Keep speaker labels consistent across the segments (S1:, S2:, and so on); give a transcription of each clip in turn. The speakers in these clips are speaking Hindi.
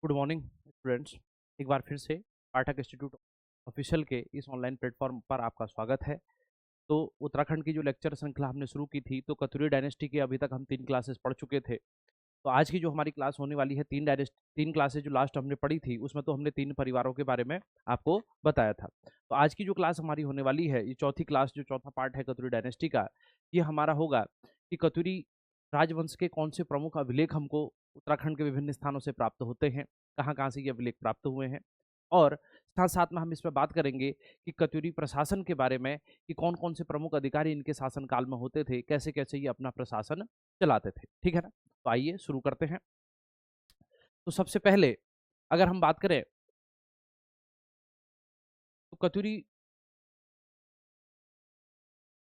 S1: Good morning students. एक बार फिर से पाठक इंस्टीट्यूट ऑफिशियल के इस ऑनलाइन प्लेटफॉर्म पर आपका स्वागत है। तो उत्तराखंड की जो लेक्चर श्रृंखला हमने शुरू की थी, तो कत्यूरी डायनेस्टी के अभी तक हम 3 क्लासेस पढ़ चुके थे। तो आज की जो हमारी क्लास होने वाली है, 3 क्लासेस जो लास्ट हमने पढ़ी थी, उसमें तो हमने 3 परिवारों के बारे में आपको बताया था। तो आज की जो क्लास हमारी होने वाली है, ये चौथी क्लास, जो चौथा पार्ट है कत्यूरी डायनेस्टी का, ये हमारा होगा कि कत्यूरी राजवंश के कौन से प्रमुख अभिलेख हमको उत्तराखंड के विभिन्न स्थानों से प्राप्त होते हैं, कहाँ-कहाँ से ये अभिलेख प्राप्त हुए हैं, और साथ-साथ में हम इस पे बात करेंगे कि कत्यूरी प्रशासन के बारे में, कि कौन-कौन से प्रमुख अधिकारी इनके शासनकाल में होते थे, कैसे-कैसे ये अपना प्रशासन चलाते थे। ठीक है ना? तो आइए शुरू करते हैं। तो सबसे पहले अगर हम बात करें, तो कत्यूरी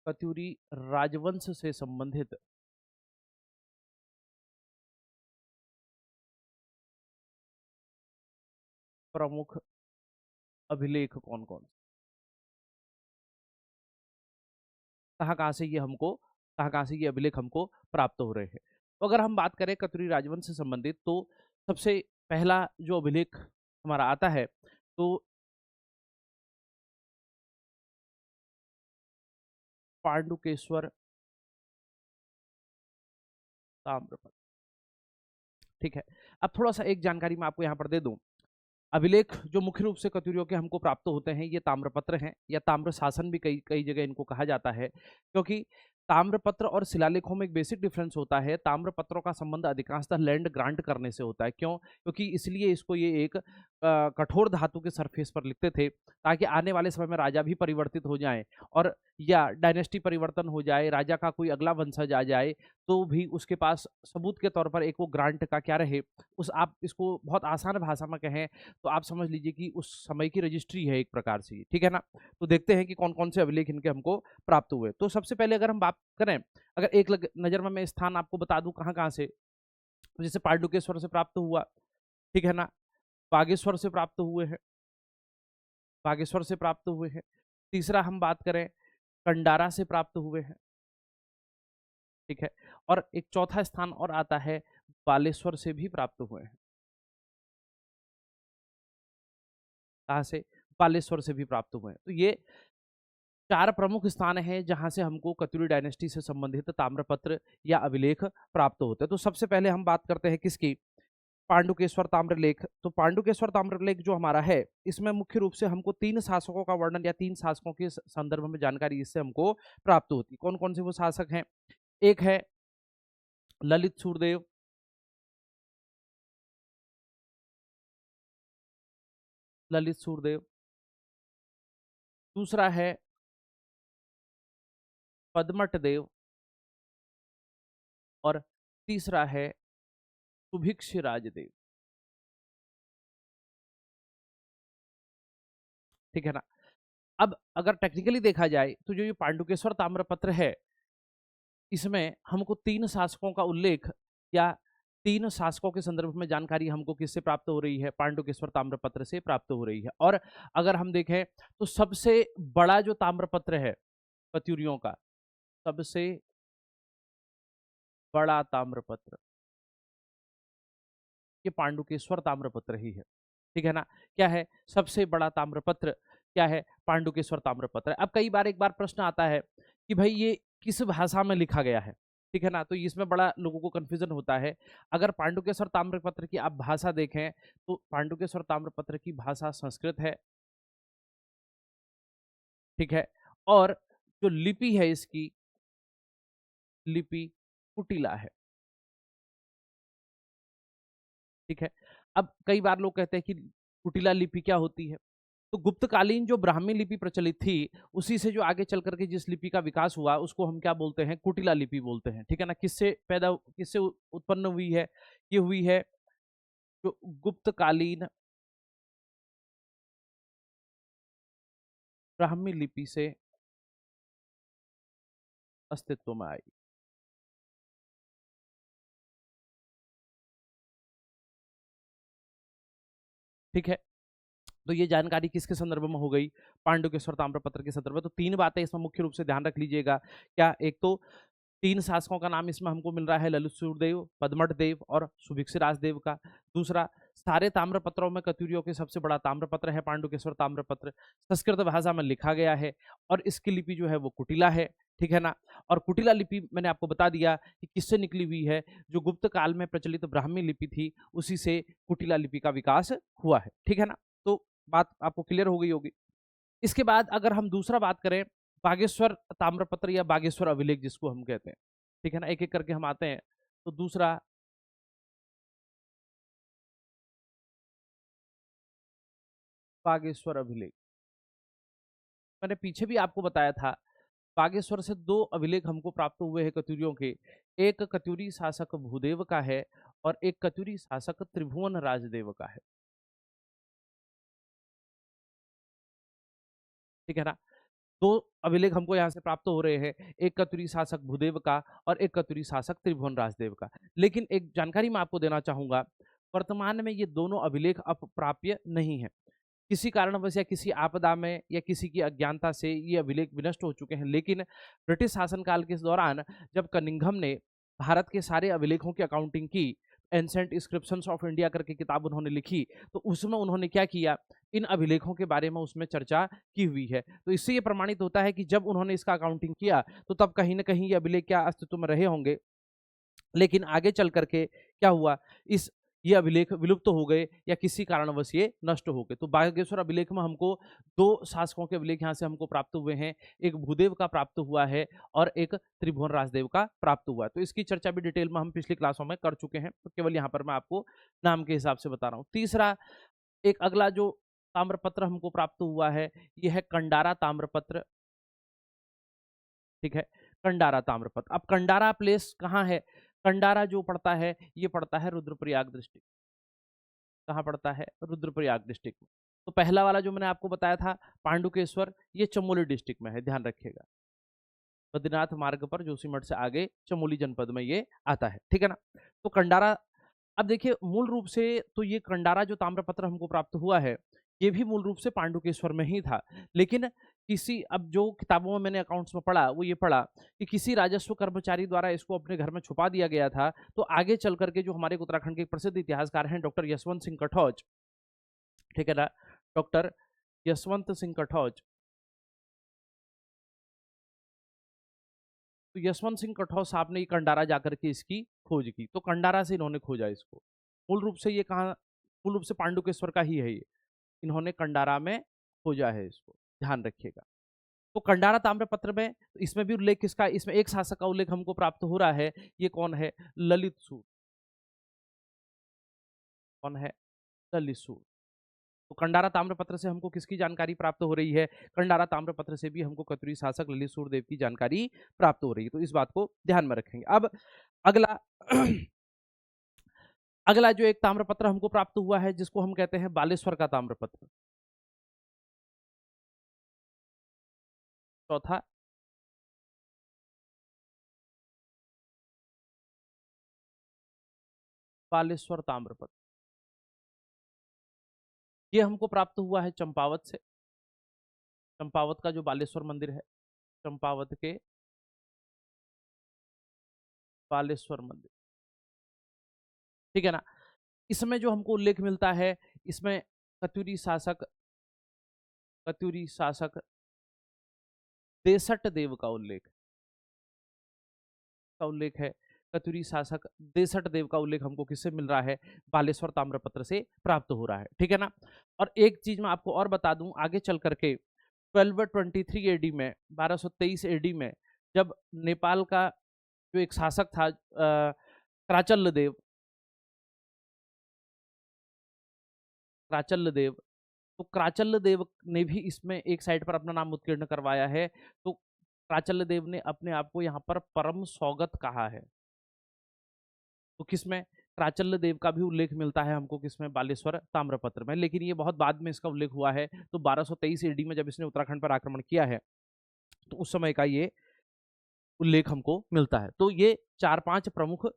S1: कत्यूरी राजवंश से संबंधित प्रमुख अभिलेख कौन-कौन, कहाँ-कहाँ से ये हमको कहाँ-कहाँ से ये अभिलेख हमको प्राप्त हो रहे हैं। तो अगर हम बात करें कत्यूरी राजवंश से संबंधित, तो सबसे पहला जो अभिलेख हमारा आता है, तो पांडुकेश्वर ताम्रपत्र। ठीक है। अब थोड़ा-सा एक जानकारी मैं आपको यहाँ पर दे दूँ। अभिलेख जो मुख्य रूप से कत्यूरियों के हमको प्राप्त होते हैं, ये ताम्रपत्र हैं, या ताम्र शासन भी कई कई जगह इनको कहा जाता है, क्योंकि ताम्रपत्र और शिलालेखों में एक बेसिक डिफरेंस होता है। ताम्रपत्रों का संबंध अधिकांशतः लैंड ग्रांट करने से होता है। क्यों? क्योंकि इसलिए इसको ये एक कठोर धातु के सरफेस पर लिखते थे, ताकि आने वाले समय में राजा भी परिवर्तित हो जाएं, और या डायनेस्टी परिवर्तन हो जाए, राजा का कोई अगला वंशज आ जाए, तो भी उसके पास सबूत के तौर पर एक वो ग्रांट का क्या रहे। उस आप इसको बहुत आसान भाषा में कहें तो आप समझ लीजिए कि उस समय की रजिस्ट्री है एक प्रकार से, ठीक है ना? तो देखते हैं कि कौन-कौन से अभिलेख इनके हमको प्राप्त हुए। तो सबसे पहले अगर हम बात करें, अगर एक नज़र में मैं स्थान आपको बता दूँ कहाँ-कहाँ से, तो जैसे पांडुकेश्वर से प्राप्त हुआ, ठीक है ना? बागेश्वर से प्राप्त हुए हैं, बागेश्वर से प्राप्त हुए हैं। तीसरा हम बात करें, कंडारा से प्राप्त हुए हैं, ठीक है? और एक चौथा स्थान और आता है, बालेश्वर से भी प्राप्त हुए हैं। कहाँ से? बालेश्वर से भी प्राप्त हुए हैं। तो ये 4 प्रमुख स्थान हैं जहाँ से हमको कत्यूरी डायनेस्टी से संबंधित ताम्रपत्र या अभिलेख प्राप्त होते हैं। तो सबसे पहले हम बात करते हैं किसकी? पांडुकेश्वर ताम्रलेख। तो पांडुकेश्वर ताम्रलेख जो हमारा है, इसमें मुख्य रूप से हमको 3 शासकों का वर्णन या 3 शासकों के संदर्भ में जानकारी इससे हमको प्राप्त होती है। कौन-कौन से वो शासक हैं? एक है ललित सूर्यदेव, ललित सूर्यदेव। दूसरा है पदमट देव, और तीसरा है सुभिक्षराज देव। ठीक है ना? अब अगर टेक्निकली देखा जाए, तो जो ये पांडुकेश्वर ताम्रपत्र है, इसमें हमको 3 शासकों का उल्लेख, या 3 शासकों के संदर्भ में जानकारी हमको किससे प्राप्त हो रही है? पांडुकेश्वर ताम्रपत्र से प्राप्त हो रही है। और अगर हम देखें, तो सबसे बड़ा जो ताम्रपत्र है कत्यूरियों का, सबसे बड़ा ताम्रपत्र, ये पांडुकेश्वर ताम्रपत्र ही है। ठीक है ना? क्या है? सबसे बड़ा ताम्रपत्र क्या है? पांडुकेश्वर ताम्रपत्र। अब कई बार एक बार प्रश्न आता है कि भाई ये किस भाषा में लिखा गया है? ठीक है ना? तो इसमें बड़ा लोगों को कन्फ्यूजन होता है। अगर पांडुकेश्वर ताम्रपत्र की आप भाषा देखें, तो पांडुकेश्वर ताम्रपत्र की भाषा संस्कृत है, ठीक है? और जो लिपि है इसकी, लिपि कुटिला है, ठीक है? अब कई बार लोग कहते हैं कि कुटिला लिपि क्या होती है? तो गुप्तकालीन जो ब्राह्मी लिपि प्रचलित थी, उसी से जो आगे चल करके जिस लिपि का विकास हुआ, उसको हम क्या बोलते हैं? कुटिला लिपि बोलते हैं। ठीक है ना? किससे उत्पन्न हुई है? ये हुई है जो गुप्तकालीन ब्राह्मी लिपि से अस्तित्व में आई। ठीक है? तो ये जानकारी किसके संदर्भ में हो गई? पांडुकेश्वर ताम्रपत्र के संदर्भ में। तो 3 बातें इसमें मुख्य रूप से ध्यान रख लीजिएगा। क्या? एक तो 3 शासकों का नाम इसमें हमको मिल रहा है, ललित सूर्यदेव, पदमट देव और सुभिक्षराज देव का। दूसरा, सारे ताम्रपत्रों में कत्यूरियों के सबसे बड़ा ताम्रपत्र है पांडुकेश्वर ताम्रपत्र। संस्कृत भाषा में लिखा गया है और इसकी लिपि जो है वो कुटिला है, ठीक है ना। और कुटिला लिपि मैंने आपको बता दिया कि किससे निकली हुई है, जो गुप्त काल में प्रचलित ब्राह्मी लिपि थी उसी से कुटिला लिपि का विकास हुआ है, ठीक है ना। तो बात आपको क्लियर हो गई होगी। इसके बाद अगर हम दूसरा बात करें, बागेश्वर ताम्रपत्र या बागेश्वर अभिलेख जिसको हम कहते हैं, ठीक है ना, एक एक करके हम आते हैं। तो दूसरा बागेश्वर अभिलेख, मैंने पीछे भी आपको बताया था, बागेश्वर से दो अभिलेख हमको प्राप्त हुए हैं कत्यूरियों के। एक कत्यूरी शासक भूदेव का है और एक कत्यूरी शासक त्रिभुवन राजदेव का है, ठीक है ना। दो अभिलेख हमको यहाँ से प्राप्त हो रहे हैं, एक कत्यूरी शासक भूदेव का और एक कत्यूरी शासक त्रिभुवन राजदेव का। लेकिन एक जानकारी मैं आपको देना चाहूंगा, वर्तमान में ये दोनों अभिलेख अब प्राप्य नहीं है। किसी कारणवश या किसी आपदा में या किसी की अज्ञानता से ये अभिलेख विनष्ट हो चुके हैं। लेकिन ब्रिटिश शासनकाल के दौरान जब कनिंघम ने भारत के सारे अभिलेखों की अकाउंटिंग की, एंसेंट इंस्क्रिप्शंस ऑफ इंडिया करके किताब उन्होंने लिखी, तो उसमें उन्होंने क्या किया, इन अभिलेखों के बारे में उसमें चर्चा की हुई है। तो इससे ये प्रमाणित होता है कि जब उन्होंने इसका अकाउंटिंग किया तो तब कहीं ना कहीं ये अभिलेख क्या अस्तित्व में रहे होंगे। लेकिन आगे चल करके क्या हुआ, इस ये अभिलेख विलुप्त तो हो गए या किसी कारणवश ये नष्ट हो गए। तो बागेश्वर अभिलेख में हमको दो शासकों के अभिलेख यहाँ से हमको प्राप्त हुए हैं, एक भूदेव का प्राप्त हुआ है और एक त्रिभुवन राजदेव का प्राप्त हुआ है। तो इसकी चर्चा भी डिटेल में हम पिछली क्लासों में कर चुके हैं, तो केवल यहाँ पर मैं आपको नाम के हिसाब से बता रहा हूँ। तीसरा, एक अगला जो ताम्रपत्र हमको प्राप्त हुआ है, यह है कंडारा ताम्रपत्र, ठीक है। कंडारा ताम्रपत्र, अब कंडारा प्लेस कहाँ है, कंडारा जो पड़ता है ये पड़ता है रुद्रप्रयाग डिस्ट्रिक्ट। कहाँ पड़ता है, रुद्रप्रयाग डिस्ट्रिक्ट में। तो पहला वाला जो मैंने आपको बताया था पांडुकेश्वर, ये चमोली डिस्ट्रिक्ट में है, ध्यान रखिएगा। बद्रीनाथ मार्ग पर जोशीमठ से आगे चमोली जनपद में ये आता है, ठीक है ना। तो कंडारा, अब देखिए मूल रूप से तो ये कंडारा जो ताम्रपत्र हमको प्राप्त हुआ है, ये भी मूल रूप से पांडुकेश्वर में ही था। लेकिन किसी, अब जो किताबों में मैंने अकाउंट्स में पढ़ा वो ये पढ़ा कि किसी राजस्व कर्मचारी द्वारा इसको अपने घर में छुपा दिया गया था। तो आगे चल करके जो हमारे उत्तराखंड के प्रसिद्ध इतिहासकार हैं डॉक्टर यशवंत सिंह कठौज, ठीक है ना, डॉक्टर यशवंत सिंह कठौज, तो यशवंत सिंह कठौज साहब ने ये कंडारा जाकर के इसकी खोज की। तो कंडारा से इन्होंने खोजा इसको। मूल रूप से ये कहाँ, मूल रूप से पांडुकेश्वर का ही है ये, इन्होंने कंडारा में खोजा है इसको, ध्यान रखिएगा। तो कंडारा ताम्रपत्र में, तो इसमें भी उल्लेख किसका, इसमें एक शासक का उल्लेख हमको प्राप्त हो रहा है, ये कौन है, ललित सूर। कौन है, ललित सूर। तो कंडारा ताम्रपत्र से हमको किसकी जानकारी प्राप्त हो रही है, कंडारा ताम्रपत्र से भी हमको कत्यूरी शासक ललित सूरदेव की जानकारी प्राप्त हो रही है। तो इस बात को ध्यान में रखेंगे। अब अगला अगला जो एक ताम्रपत्र हमको प्राप्त हुआ है जिसको हम कहते हैं बालेश्वर का ताम्रपत्र। चौथा, बालेश्वर ताम्रपत्र, ये हमको प्राप्त हुआ है चंपावत से। चंपावत का जो बालेश्वर मंदिर है, चंपावत के बालेश्वर मंदिर, ठीक है ना। इसमें जो हमको उल्लेख मिलता है, इसमें कत्यूरी शासक, कत्यूरी शासक देसट देव का उल्लेख है। कत्यूरी शासक देसट देव का उल्लेख हमको किससे मिल रहा है, बालेश्वर ताम्रपत्र से प्राप्त हो रहा है, ठीक है ना। और एक चीज मैं आपको और बता दूं, आगे चल करके 1223 एडी में, 1223 एडी में, जब नेपाल का जो एक शासक था क्राचल्ल देव, क्राचल्ल देव, तो क्राचल्ल देव ने भी इसमें एक साइड पर अपना नाम उत्कीर्ण करवाया है। तो क्राचल्ल देव ने अपने आप को यहाँ पर परम सौगत कहा है। तो किसमें, क्राचल्ल देव का भी उल्लेख मिलता है हमको किसमें, बालेश्वर ताम्रपत्र में। लेकिन ये बहुत बाद में इसका उल्लेख हुआ है। तो 1223 एडी में जब इसने उत्तराखंड पर आक्रमण किया है, तो उस समय का ये उल्लेख हमको मिलता है। तो ये चार पांच प्रमुख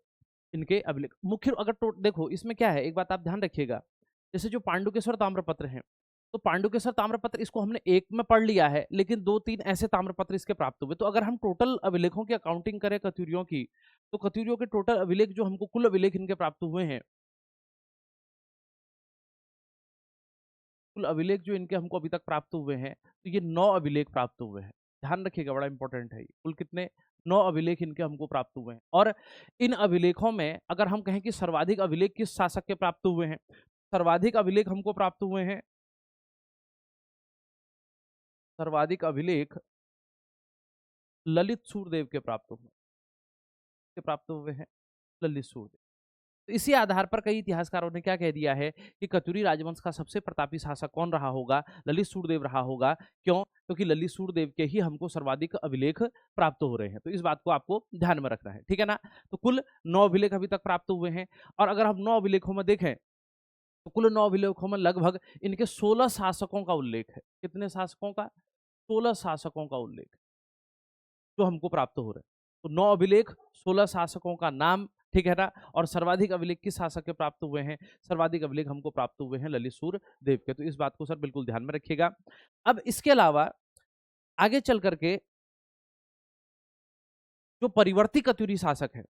S1: इनके अभिलेख मुख्य, अगर देखो इसमें क्या है, एक बात आप ध्यान रखिएगा, जैसे जो पांडुकेश्वर ताम्रपत्र हैं, तो पांडुकेश्वर ताम्रपत्र इसको हमने एक में पढ़ लिया है, लेकिन दो तीन ऐसे ताम्रपत्र इसके प्राप्त हुए। तो अगर हम टोटल अभिलेखों की अकाउंटिंग करें कत्यूरियों की, तो कत्यूरियों के टोटल अभिलेख जो हमको कुल अभिलेख इनके प्राप्त हुए हैं, कुल अभिलेख जो इनके हमको अभी तक प्राप्त हुए हैं, तो ये 9 अभिलेख प्राप्त हुए हैं। ध्यान रखिएगा, बड़ा इंपॉर्टेंट है ये। कुल कितने? 9 अभिलेख इनके हमको प्राप्त हुए हैं। और इन अभिलेखों में अगर हम कहें कि सर्वाधिक अभिलेख किस शासक के प्राप्त हुए हैं, सर्वाधिक अभिलेख हमको प्राप्त हुए हैं, सर्वाधिक अभिलेख ललित सूर्यदेव के प्राप्त हुए हैं, ललित सूर्यदेव। तो इसी आधार पर कई इतिहासकारों ने क्या कह दिया है कि कत्यूरी राजवंश का सबसे प्रतापी शासक कौन रहा होगा? ललित सूर्यदेव रहा होगा। क्यों? क्योंकि ललित सूर्यदेव के ही हमको सर्वाधिक अभिलेख प्राप्त हो रहे हैं। तो इस बात को आपको ध्यान में रखना है, ठीक है ना? तो कुल 9 अभिलेख अभी तक प्राप्त हुए हैं। और अगर हम 9 अभिलेखों में देखें, तो कुल 9 अभिलेखों में लगभग इनके 16 शासकों का उल्लेख है। कितने शासकों का? 16 शासकों का उल्लेख जो हमको प्राप्त हो रहे हैं। तो 9 अभिलेख, 16 शासकों का नाम, ठीक है ना? और सर्वाधिक अभिलेख किस शासक के प्राप्त हुए हैं? सर्वाधिक अभिलेख हमको प्राप्त हुए हैं ललित सूर्यदेव के। तो इस बात को सर बिल्कुल ध्यान में रखिएगा। अब इसके अलावा आगे चल करके जो परिवर्ती कत्यूरी शासक है,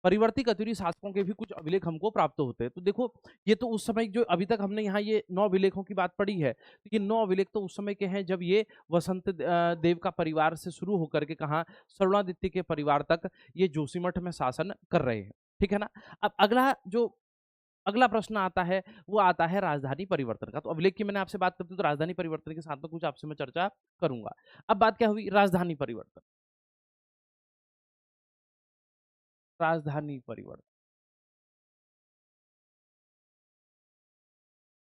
S1: परिवर्ती कत्यूरी शासकों के भी कुछ अभिलेख हमको प्राप्त होते हैं। तो देखो, ये तो उस समय जो अभी तक हमने यहाँ ये 9 अभिलेखों की बात पढ़ी है, तो ये 9 अभिलेख तो उस समय के हैं जब ये वसंत देव का परिवार से शुरू होकर के कहाँ, सरुणादित्य के परिवार तक ये जोशीमठ में शासन कर रहे हैं, ठीक है ना? अब अगला प्रश्न आता है, वो आता है राजधानी परिवर्तन का। तो अभिलेख की मैंने आपसे बात करती, तो राजधानी परिवर्तन के साथ में कुछ आपसे मैं चर्चा करूंगा। अब बात क्या हुई? राजधानी परिवर्तन। राजधानी परिवर्तन,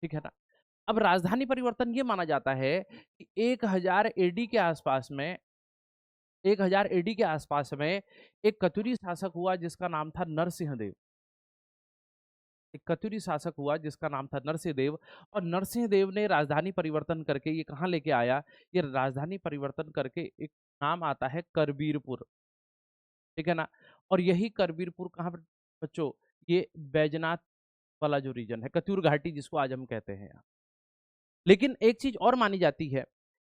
S1: ठीक है ना? अब राजधानी परिवर्तन ये माना जाता है कि 1000 एडी के आसपास में, 1000 एडी के आसपास में एक कत्यूरी शासक हुआ जिसका नाम था नरसिंह देव। एक कत्यूरी शासक हुआ जिसका नाम था नरसिंह देव। और नरसिंह देव ने राजधानी परिवर्तन करके ये कहाँ लेके आया? ये राजधानी परिवर्तन करके एक नाम आता है करबीरपुर, ठीक है ना? और यही करबीरपुर कहाँ पर बच्चों? ये बैजनाथ वाला जो रीजन है, कत्यूर घाटी जिसको आज हम कहते हैं। लेकिन एक चीज और मानी जाती है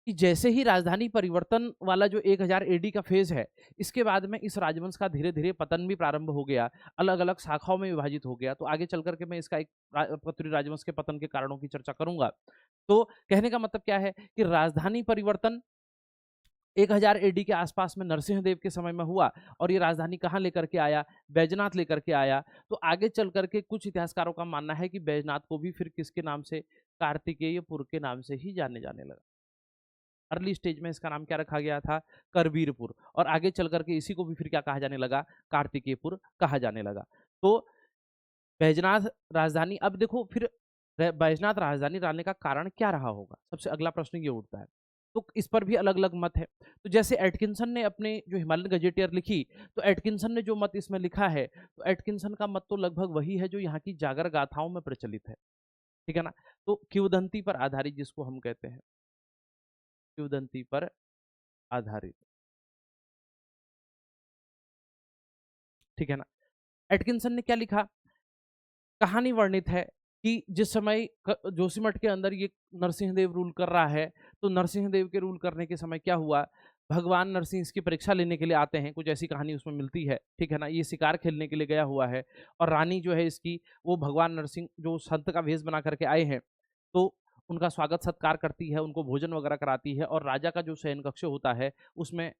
S1: कि जैसे ही राजधानी परिवर्तन वाला जो 1000 एडी का फेज है, इसके बाद में इस राजवंश का धीरे धीरे पतन भी प्रारंभ हो गया, अलग अलग शाखाओं में विभाजित हो गया। तो आगे चल करके मैं इसका एक कत्यूरी राजवंश के पतन के कारणों की चर्चा करूंगा। तो कहने का मतलब क्या है कि राजधानी परिवर्तन 1000 एडी के आसपास में नरसिंह देव के समय में हुआ, और ये राजधानी कहाँ लेकर के आया? बैजनाथ लेकर के आया। तो आगे चल करके कुछ इतिहासकारों का मानना है कि बैजनाथ को भी फिर किसके नाम से? कार्तिकेयपुर के नाम से ही जाने लगा। अर्ली स्टेज में इसका नाम क्या रखा गया था? करबीरपुर। और आगे चल करके इसी को भी फिर क्या कहा जाने लगा? कार्तिकेयपुर कहा जाने लगा। तो बैजनाथ राजधानी, अब देखो फिर बैजनाथ राजधानी डालने का कारण क्या रहा होगा? सबसे अगला प्रश्न ये उठता है। तो इस पर भी अलग अलग मत है। तो जैसे एटकिंसन ने अपने जो हिमालयन गजेटियर लिखी, तो एटकिंसन ने जो मत इसमें लिखा है, तो एटकिंसन का मत तो लगभग वही है जो यहाँ की जागर गाथाओं में प्रचलित है, ठीक है ना? तो किंवदंती पर आधारित जिसको हम कहते हैं, किंवदंती पर आधारित, ठीक है ना? एटकिंसन ने क्या लिखा? कहानी वर्णित है कि जिस समय जोशीमठ के अंदर ये नरसिंह देव रूल कर रहा है, तो नरसिंह देव के रूल करने के समय क्या हुआ? भगवान नरसिंह इसकी परीक्षा लेने के लिए आते हैं, कुछ ऐसी कहानी उसमें मिलती है, ठीक है ना? ये शिकार खेलने के लिए गया हुआ है, और रानी जो है इसकी, वो भगवान नरसिंह जो संत का भेष बना करके आए हैं, तो उनका स्वागत सत्कार करती है, उनको भोजन वगैरह कराती है, और राजा का जो शयन कक्ष होता है उसमें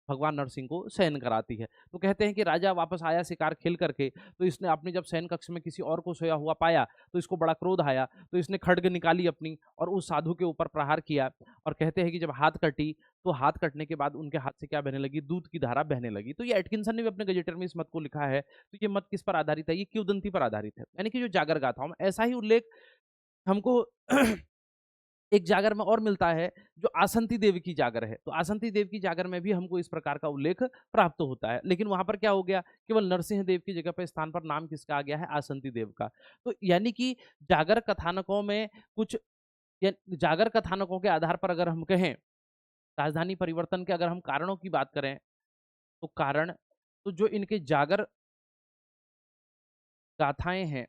S1: भगवान नरसिंह को शयन कराती है। तो कहते हैं कि राजा वापस आया शिकार खेल करके, तो इसने अपने जब शयन कक्ष में किसी और को सोया हुआ पाया, तो इसको बड़ा क्रोध आया, तो इसने खड्ग निकाली अपनी और उस साधु के ऊपर प्रहार किया। और कहते हैं कि जब हाथ कटी, तो हाथ कटने के बाद उनके हाथ से क्या बहने लगी? दूध की धारा बहने लगी। तो ये एटकिंसन ने भी अपने गजेटर में इस मत को लिखा है। तो ये मत किस पर आधारित है? ये किंवदंती पर आधारित है, यानी कि जो जागर गाथाओं में ऐसा ही उल्लेख हमको एक जागर में और मिलता है जो आसंती देव की जागर है। तो आसंती देव की जागर में भी हमको इस प्रकार का उल्लेख प्राप्त होता है, लेकिन वहां पर क्या हो गया? केवल नरसिंह देव की जगह पर स्थान पर नाम किसका आ गया है? आसंती देव का। तो यानी कि जागर कथानकों में कुछ, जागर कथानकों के आधार पर अगर हम कहें, राजधानी परिवर्तन के अगर हम कारणों की बात करें, तो कारण, तो जो इनके जागर गाथाएं हैं,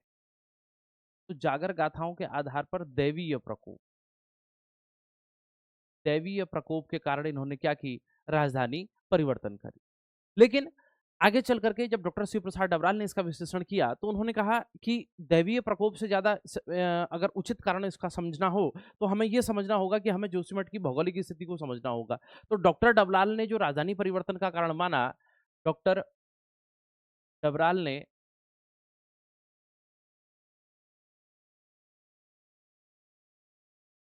S1: तो जागर गाथाओं के आधार पर दैवीय प्रकोप के कारण इन्होंने क्या की? राजधानी परिवर्तन करी। लेकिन आगे चल करके जब डॉक्टर शिव प्रसाद डबराल ने इसका विश्लेषण किया तो उन्होंने कहा कि दैवीय प्रकोप से ज़्यादा अगर उचित कारण इसका समझना हो तो हमें ये समझना होगा कि हमें जोशीमठ की भौगोलिक स्थिति को समझना होगा। तो डॉक्टर डबराल ने जो राजधानी परिवर्तन का कारण माना, डॉक्टर डबराल ने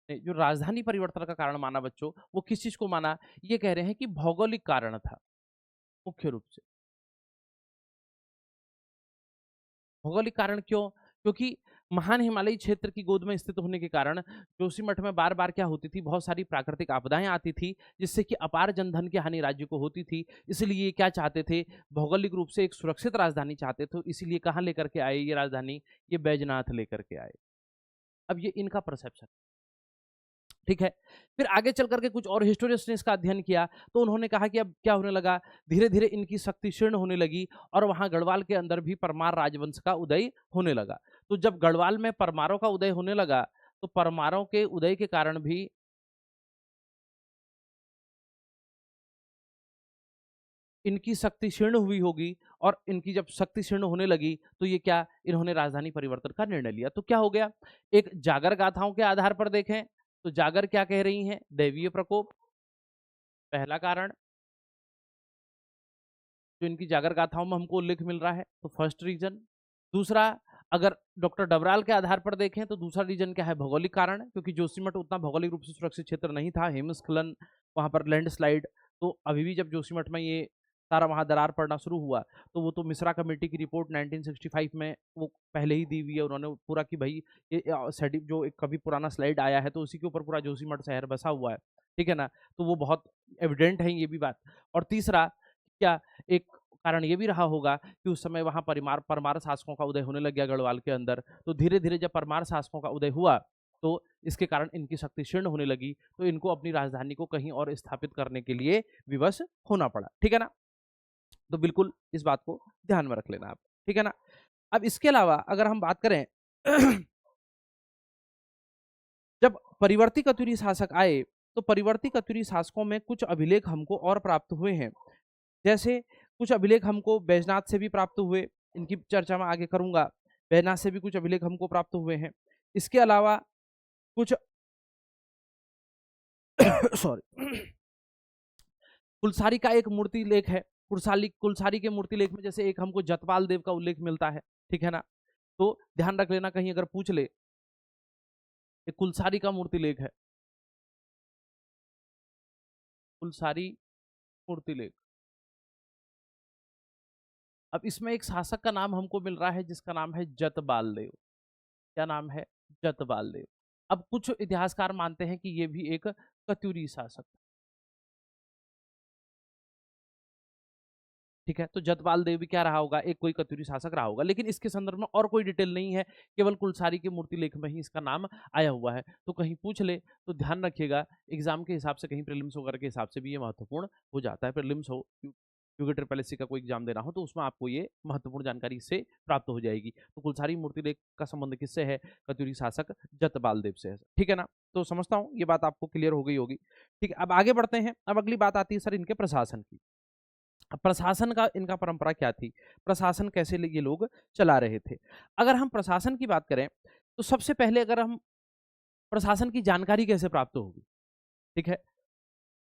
S1: जो राजधानी परिवर्तन का कारण माना बच्चों, वो किस चीज को माना? ये कह रहे हैं कि भौगोलिक कारण था मुख्य रूप से। भौगोलिक कारण क्यों? क्योंकि महान हिमालयी क्षेत्र की गोद में स्थित होने के कारण जोशीमठ में बार बार क्या होती थी, बहुत सारी प्राकृतिक आपदाएं आती थी जिससे कि अपार जनधन की हानि राज्य को होती थी। इसलिए ये क्या चाहते थे, भौगोलिक रूप से एक सुरक्षित राजधानी चाहते थे। इसीलिए कहाँ लेकर के आए ये राजधानी? ये बैजनाथ लेकर के आए। अब ये इनका परसेप्शन, ठीक है। फिर आगे चल करके कुछ और हिस्टोरियंस ने इसका अध्ययन किया तो उन्होंने कहा कि अब क्या होने लगा, धीरे धीरे इनकी शक्ति क्षीण होने लगी और वहां गढ़वाल के अंदर भी परमार राजवंश का उदय होने लगा। तो जब गढ़वाल में परमारों का उदय होने लगा तो परमारों के उदय के कारण भी इनकी शक्ति क्षीण हुई होगी। और इनकी जब शक्ति क्षीण होने लगी तो ये क्या, इन्होंने राजधानी परिवर्तन का निर्णय लिया। तो क्या हो गया, एक जागर गाथाओं के आधार पर देखें तो जागर क्या कह रही हैं, दैवीय प्रकोप पहला कारण जो इनकी जागर गाथाओं में हमको उल्लेख मिल रहा है, तो फर्स्ट रीजन। दूसरा, अगर डॉक्टर डबराल के आधार पर देखें तो दूसरा रीजन क्या है, भौगोलिक कारण, क्योंकि जोशीमठ उतना भौगोलिक रूप से सुरक्षित क्षेत्र नहीं था, हिमस्खलन, वहां पर लैंडस्लाइड। तो अभी भी जब जोशीमठ में ये सारा वहां दरार पड़ना शुरू हुआ तो वो तो मिश्रा कमेटी की रिपोर्ट 1965 में वो पहले ही दी हुई है उन्होंने पूरा कि भाई ये जो एक कभी पुराना स्लाइड आया है तो उसी के ऊपर पूरा जोशीमठ शहर बसा हुआ है, ठीक है ना। तो वो बहुत एविडेंट है ये भी बात। और तीसरा क्या, एक कारण ये भी रहा होगा कि उस समय वहां परिमार परमार शासकों का उदय होने लग गया गढ़वाल के अंदर। तो धीरे धीरे जब परमार शासकों का उदय हुआ तो इसके कारण इनकी शक्ति क्षीण होने लगी, तो इनको अपनी राजधानी को कहीं और स्थापित करने के लिए विवश होना पड़ा, ठीक है ना। तो बिल्कुल इस बात को ध्यान में रख लेना आप, ठीक है ना। अब इसके अलावा अगर हम बात करें जब परिवर्ती कतुरी शासक आए तो परिवर्ती कतुरी शासकों में कुछ अभिलेख हमको और प्राप्त हुए हैं। जैसे कुछ अभिलेख हमको बैजनाथ से भी प्राप्त हुए, इनकी चर्चा मैं आगे करूंगा। बैजनाथ से भी कुछ अभिलेख हमको प्राप्त हुए हैं। इसके अलावा कुछ सॉरी कुलसारी का एक मूर्ति लेख है। कुलसारी के मूर्ति लेख में जैसे एक हमको जतपाल देव का उल्लेख मिलता है, ठीक है ना। तो ध्यान रख लेना, कहीं अगर पूछ ले, एक कुलसारी का मूर्ति लेख है, कुलसारी मूर्ति लेख। अब इसमें एक शासक का नाम हमको मिल रहा है जिसका नाम है जतपाल देव। क्या नाम है, जतपाल देव। अब कुछ इतिहासकार मानते हैं कि ये भी एक कत्यूरी शासक, ठीक है। तो जतपाल देव भी क्या रहा होगा, एक कोई कत्यूरी शासक रहा होगा, लेकिन इसके संदर्भ में और कोई डिटेल नहीं है, केवल कुलसारी के मूर्ति लेख में ही इसका नाम आया हुआ है। तो कहीं पूछ ले तो ध्यान रखिएगा, एग्जाम के हिसाब से, कहीं प्रीलिम्स वगैरह के हिसाब से भी ये महत्वपूर्ण हो जाता है। प्रीलिम्स हो क्योंकि ट्रिपल एससी का कोई एग्जाम देना हो तो उसमें आपको ये महत्वपूर्ण जानकारी इससे प्राप्त हो जाएगी। तो कुलसारी मूर्ति लेख का संबंध किससे है, कत्यूरी शासक जतपाल देव से है, ठीक है ना। तो समझता हूँ ये बात आपको क्लियर हो गई होगी, ठीक है। अब आगे बढ़ते हैं। अब अगली बात आती है सर इनके प्रशासन की। प्रशासन का इनका परंपरा क्या थी, प्रशासन कैसे ये लोग चला रहे थे। अगर हम प्रशासन की बात करें तो सबसे पहले अगर हम प्रशासन की जानकारी कैसे प्राप्त होगी, ठीक है।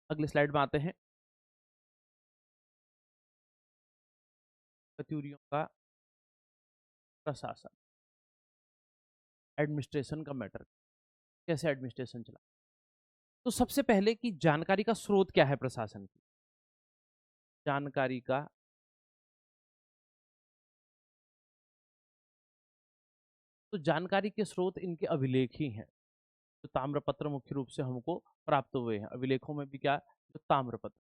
S1: अगले स्लाइड में आते हैं, कत्यूरियों का प्रशासन, एडमिनिस्ट्रेशन का मैटर, कैसे एडमिनिस्ट्रेशन चला। तो सबसे पहले की जानकारी का स्रोत क्या है प्रशासन की, जानकारी का तो जानकारी के स्रोत इनके अभिलेख ही हैं। तो ताम्रपत्र मुख्य रूप से हमको प्राप्त हुए हैं, अभिलेखों में भी क्या, तो ताम्रपत्र,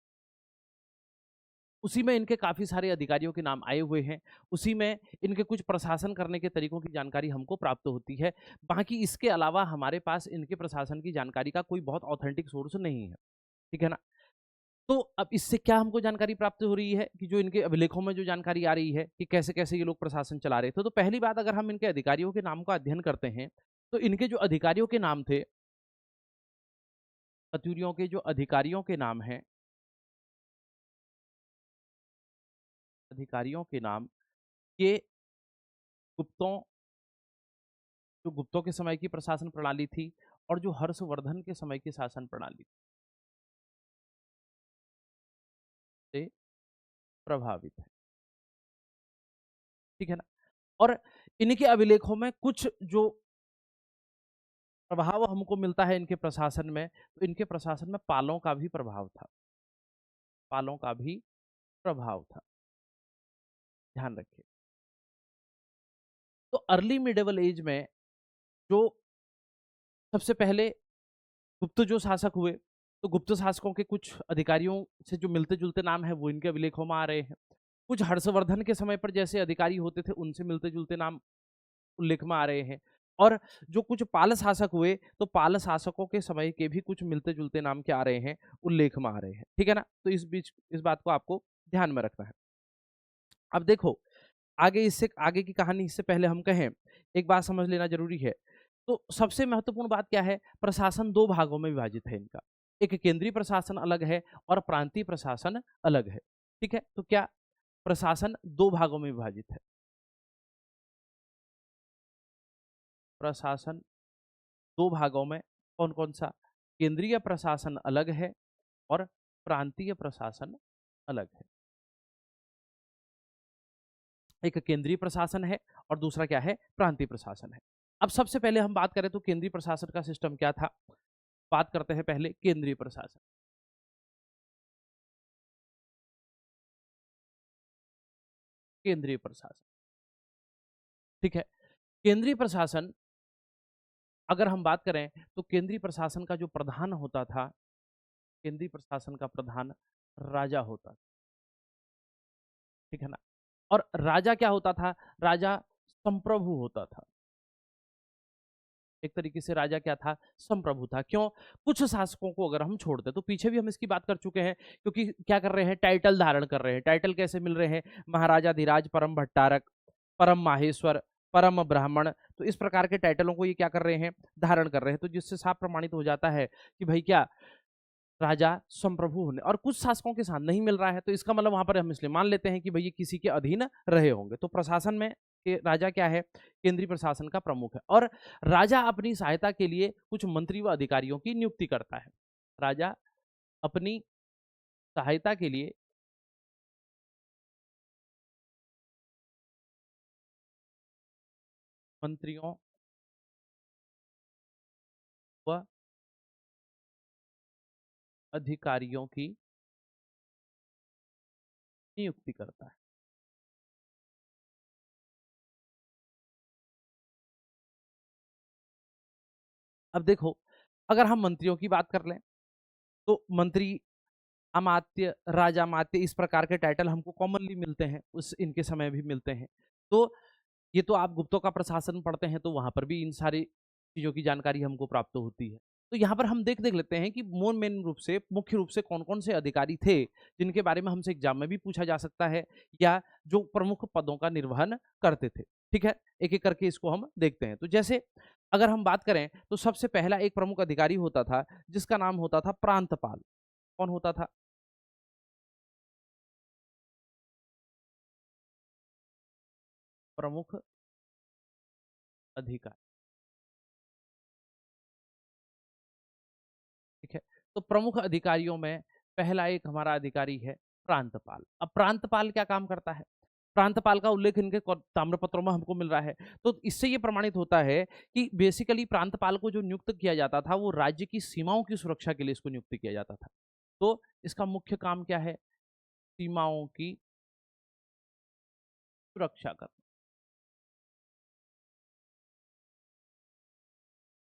S1: उसी में इनके काफी सारे अधिकारियों के नाम आए हुए हैं, उसी में इनके कुछ प्रशासन करने के तरीकों की जानकारी हमको प्राप्त होती है। बाकी इसके अलावा हमारे पास इनके प्रशासन की जानकारी का कोई बहुत ऑथेंटिक सोर्स नहीं है, ठीक है ना। तो अब इससे क्या हमको जानकारी प्राप्त हो रही है कि जो इनके अभिलेखों में जो जानकारी आ रही है कि कैसे कैसे ये लोग प्रशासन चला रहे थे। तो पहली बात, अगर हम इनके अधिकारियों के नाम का अध्ययन करते हैं तो इनके जो अधिकारियों के नाम थे, कत्यूरियों के जो अधिकारियों के नाम हैं, अधिकारियों के नाम ये गुप्तों जो गुप्तों के समय की प्रशासन प्रणाली थी और जो हर्षवर्धन के समय की शासन प्रणाली से प्रभावित है। ठीक है ना? और इनके अभिलेखों में कुछ जो प्रभाव हमको मिलता है इनके प्रशासन में, तो इनके प्रशासन में पालों का भी प्रभाव था। पालों का भी प्रभाव था। ध्यान रखिए। तो अर्ली मिडेवल एज में जो सबसे पहले गुप्त जो शासक हुए, तो गुप्त शासकों के कुछ अधिकारियों से जो मिलते-जुलते नाम हैं वो इनके अभिलेखों में आ रहे हैं। कुछ हर्षवर्धन के समय पर जैसे अधिकारी होते थे उनसे मिलते-जुलते नाम उल्लेख में आ रहे हैं। और जो कुछ पाल शासक हुए, तो पाल शासकों के समय के भी कुछ मिलते-जुलते नाम क्या आ रहे हैं, उल्लेख में आ रहे हैं। ठीक है ना? तो इस बात को आपको ध्यान में रखना है। अब देखो, आगे इससे आगे की कहानी इससे पहले हम कहें, एक बात समझ लेना ज़रूरी है। तो सबसे महत्वपूर्ण बात क्या है? प्रशासन 2 भागों में विभाजित है इनका। एक केंद्रीय प्रशासन अलग है और प्रांतीय प्रशासन अलग है। ठीक है? तो क्या प्रशासन 2 भागों में विभाजित है। प्रशासन 2 भागों में कौन-कौन सा? केंद्रीय प्रशासन अलग है और प्रांतीय प्रशासन अलग है। एक केंद्रीय प्रशासन है और दूसरा क्या है? प्रांतीय प्रशासन है। अब सबसे पहले हम बात करें तो केंद्रीय प्रशासन का सिस्टम क्या था? बात करते हैं पहले केंद्रीय प्रशासन। केंद्रीय प्रशासन, ठीक है? केंद्रीय प्रशासन अगर हम बात करें तो केंद्रीय प्रशासन का जो प्रधान होता था, केंद्रीय प्रशासन का प्रधान राजा होता था, ठीक है ना? और राजा क्या होता था? राजा संप्रभु होता था। एक तरीके से राजा क्या था? संप्रभु था। क्यों? कुछ शासकों को अगर हम छोड़ दें, तो पीछे भी हम इसकी बात कर चुके हैं, क्योंकि क्या कर रहे हैं? टाइटल धारण कर रहे हैं। टाइटल कैसे मिल रहे हैं? महाराजाधिराज, परम भट्टारक, परम माहेश्वर, परम ब्राह्मण, तो इस प्रकार के टाइटलों को ये क्या कर रहे हैं? धारण कर रहे हैं। तो जिससे साफ प्रमाणित हो जाता है कि भाई क्या राजा संप्रभु होने, और कुछ शासकों के साथ नहीं मिल रहा है, तो इसका मतलब वहां पर हम इसलिए मान लेते हैं कि भाई ये किसी के अधीन रहे होंगे। तो प्रशासन में राजा क्या है? केंद्रीय प्रशासन का प्रमुख है। और राजा अपनी सहायता के लिए कुछ मंत्री व अधिकारियों की नियुक्ति करता है। राजा अपनी सहायता के लिए मंत्रियों व अधिकारियों की नियुक्ति करता है। अब देखो, अगर हम मंत्रियों की बात कर लें, तो मंत्री, अमात्य, राजामात्य, इस प्रकार के टाइटल हमको कॉमनली मिलते हैं, उस इनके समय भी मिलते हैं। तो ये तो आप गुप्तों का प्रशासन पढ़ते हैं तो वहां पर भी इन सारी चीजों की जानकारी हमको प्राप्त होती है। तो यहाँ पर हम देख देख लेते हैं कि मेन रूप से, मुख्य रूप से कौन कौन से अधिकारी थे जिनके बारे में हमसे एग्जाम में भी पूछा जा सकता है, या जो प्रमुख पदों का निर्वहन करते थे। ठीक है, एक एक करके इसको हम देखते हैं। तो जैसे अगर हम बात करें तो सबसे पहला एक प्रमुख अधिकारी होता था जिसका नाम होता था प्रांतपाल। कौन होता था? प्रमुख अधिकारी। ठीक है, तो प्रमुख अधिकारियों में पहला एक हमारा अधिकारी है प्रांतपाल। अब प्रांतपाल क्या काम करता है? प्रांतपाल का उल्लेख इनके ताम्रपत्रों में हमको मिल रहा है। तो इससे ये प्रमाणित होता है कि बेसिकली प्रांतपाल को जो नियुक्त किया जाता था वो राज्य की सीमाओं की सुरक्षा के लिए इसको नियुक्त किया जाता था। तो इसका मुख्य काम क्या है? सीमाओं की सुरक्षा करना।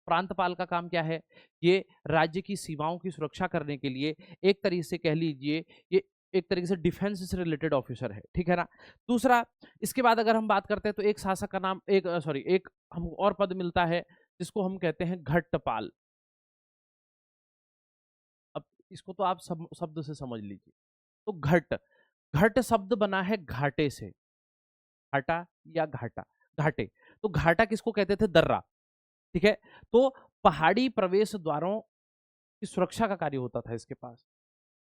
S1: प्रांतपाल का काम क्या है? ये राज्य की सीमाओं की सुरक्षा करने के लिए एक तरीके से कह लीजिए, ये एक तरीके से डिफेंस से रिलेटेड ऑफिसर है। ठीक है ना? दूसरा, इसके बाद अगर हम बात करते हैं तो एक शासक का नाम, एक सॉरी, एक हमको और पद मिलता है जिसको हम कहते हैं घट्टपाल। अब इसको तो आप शब्द से समझ लीजिए। तो घट, घट शब्द बना है घाटे से। घाटा या घाटा, घाटे। तो घाटा किसको कहते थे? दर्रा। ठीक है, तो पहाड़ी प्रवेश द्वारों की सुरक्षा का कार्य होता था इसके पास।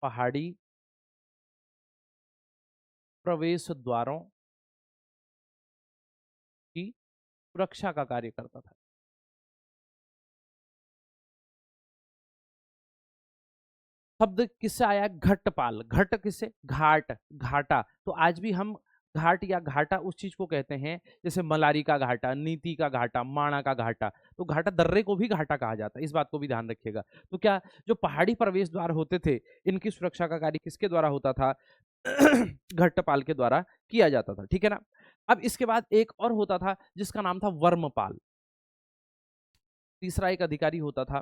S1: पहाड़ी प्रवेश द्वारों की सुरक्षा का कार्य करता था। शब्द किससे आया? घटपाल। घट किससे? घाट, घाटा। तो आज भी हम घाट या घाटा उस चीज को कहते हैं, जैसे मलारी का घाटा, नीति का घाटा, माणा का घाटा। तो घाटा दर्रे को भी घाटा कहा जाता है, इस बात को भी ध्यान रखिएगा। तो क्या जो पहाड़ी प्रवेश द्वार होते थे, इनकी सुरक्षा का कार्य किसके द्वारा होता था? घट्टपाल के द्वारा किया जाता था, ठीक है ना। अब इसके बाद एक और होता था जिसका नाम था वर्मपाल। तीसरा एक अधिकारी होता था,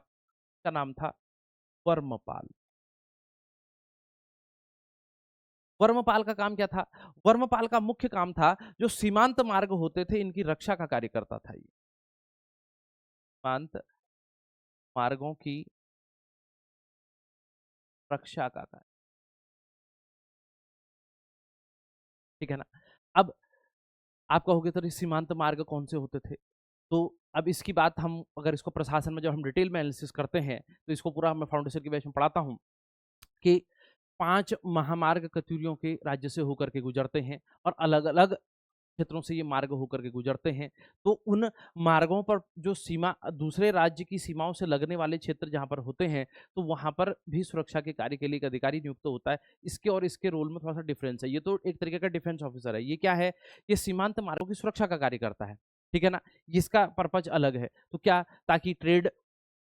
S1: का नाम था वर्मपाल। वर्मपाल का काम क्या था? वर्मपाल का मुख्य काम था, जो सीमांत मार्ग होते थे इनकी रक्षा का कार्य करता था। ये सीमांत मार्गों की रक्षा का कार्य, ठीक है ना। अब आप कहोगे तो सीमांत मार्ग कौन से होते थे? तो अब इसकी बात हम अगर इसको प्रशासन में जब हम डिटेल में एनालिसिस करते हैं, तो इसको पूरा मैं फाउंडेशन की बैच में पढ़ाता हूँ कि 5 महामार्ग कत्यूरियों के राज्य से होकर के गुजरते हैं और अलग-अलग क्षेत्रों से ये मार्ग होकर के गुजरते हैं। तो उन मार्गों पर जो सीमा दूसरे राज्य की सीमाओं से लगने वाले क्षेत्र जहाँ पर होते हैं, तो वहाँ पर भी सुरक्षा के कार्य के लिए एक अधिकारी नियुक्त होता है। इसके और इसके रोल में थोड़ा-सा डिफरेंस है। ये तो एक तरीके का डिफेंस ऑफिसर है। ये क्या है? ये सीमांत मार्गों की सुरक्षा का कार्य करता है। ठीक है ना? इसका पर्पज़ अलग है। तो क्या? ताकि ट्रेड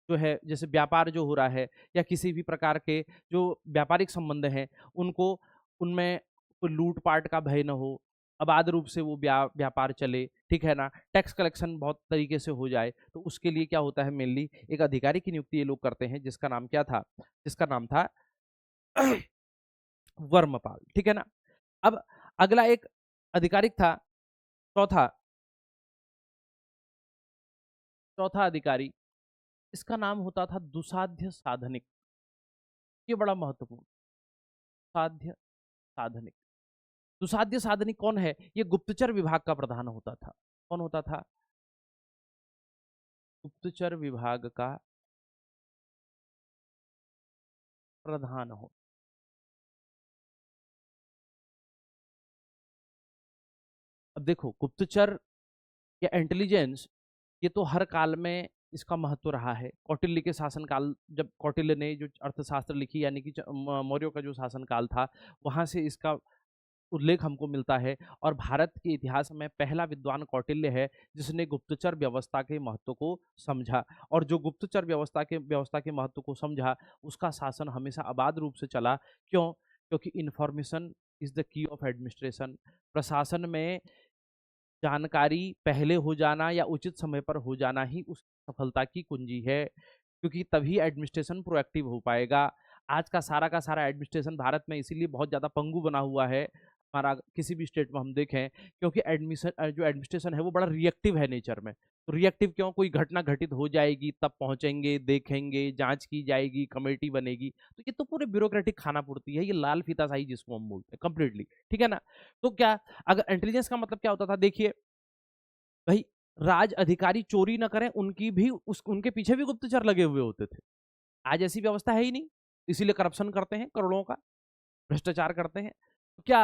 S1: जो है, जैसे व्यापार जो हो रहा है या किसी भी प्रकार के जो व्यापारिक संबंध हैं, उनको उनमें कोई लूट-पाट का भय ना हो, अबाध रूप से वो व्यापार चले, ठीक है ना? टैक्स कलेक्शन बहुत तरीके से हो जाए, तो उसके लिए क्या होता है, मेनली एक अधिकारी की नियुक्ति ये लोग करते हैं, जिसका नाम क्या था? जिसका नाम था वर्मपाल, ठीक है ना? अब अगला एक आधिकारिक था, चौथा चौथा अधिकारी, इसका नाम होता था दुसाध्य साधनिक। ये बड़ा महत्वपूर्ण, साध्य साधनिक। दुसाध्य साधनिक कौन है? ये गुप्तचर विभाग का प्रधान होता था। कौन होता था? गुप्तचर विभाग का प्रधान हो। अब देखो, गुप्तचर या इंटेलिजेंस, ये तो हर काल में इसका महत्व रहा है। कौटिल्य के शासनकाल, जब कौटिल्य ने जो अर्थशास्त्र लिखी, यानी कि मौर्यों का जो शासनकाल था, वहां से इसका उल्लेख हमको मिलता है। और भारत के इतिहास में पहला विद्वान कौटिल्य है, जिसने गुप्तचर व्यवस्था के महत्व को समझा। और जो गुप्तचर व्यवस्था के महत्व को समझा, उसका शासन हमेशा आबाद रूप से चला। क्यों? क्योंकि information is the key of administration. प्रशासन में जानकारी पहले हो जाना या उचित समय पर हो जाना ही उस सफलता की कुंजी है, क्योंकि तभी एडमिनिस्ट्रेशन प्रोएक्टिव हो पाएगा। आज का सारा एडमिनिस्ट्रेशन भारत में इसीलिए बहुत ज़्यादा पंगु बना हुआ है, हमारा किसी भी स्टेट में हम देखें, क्योंकि एडमिशन जो एडमिनिस्ट्रेशन है वो बड़ा रिएक्टिव है नेचर में। तो रिएक्टिव क्यों? कोई घटना घटित हो जाएगी तब पहुंचेंगे, देखेंगे, जांच की जाएगी, कमेटी बनेगी। तो ये तो पूरे ब्यूरोक्रेटिक खाना पूर्ति है, ये लाल फीताशाही जिसको हम बोलते हैं, कंप्लीटली, ठीक है ना। तो क्या, अगर इंटेलिजेंस का मतलब क्या होता था, देखिए भाई, राज अधिकारी चोरी ना करें, उनकी भी उनके पीछे भी गुप्तचर लगे हुए होते थे। आज ऐसी व्यवस्था है ही नहीं, इसीलिए करप्शन करते हैं, करोड़ों का भ्रष्टाचार करते हैं। तो क्या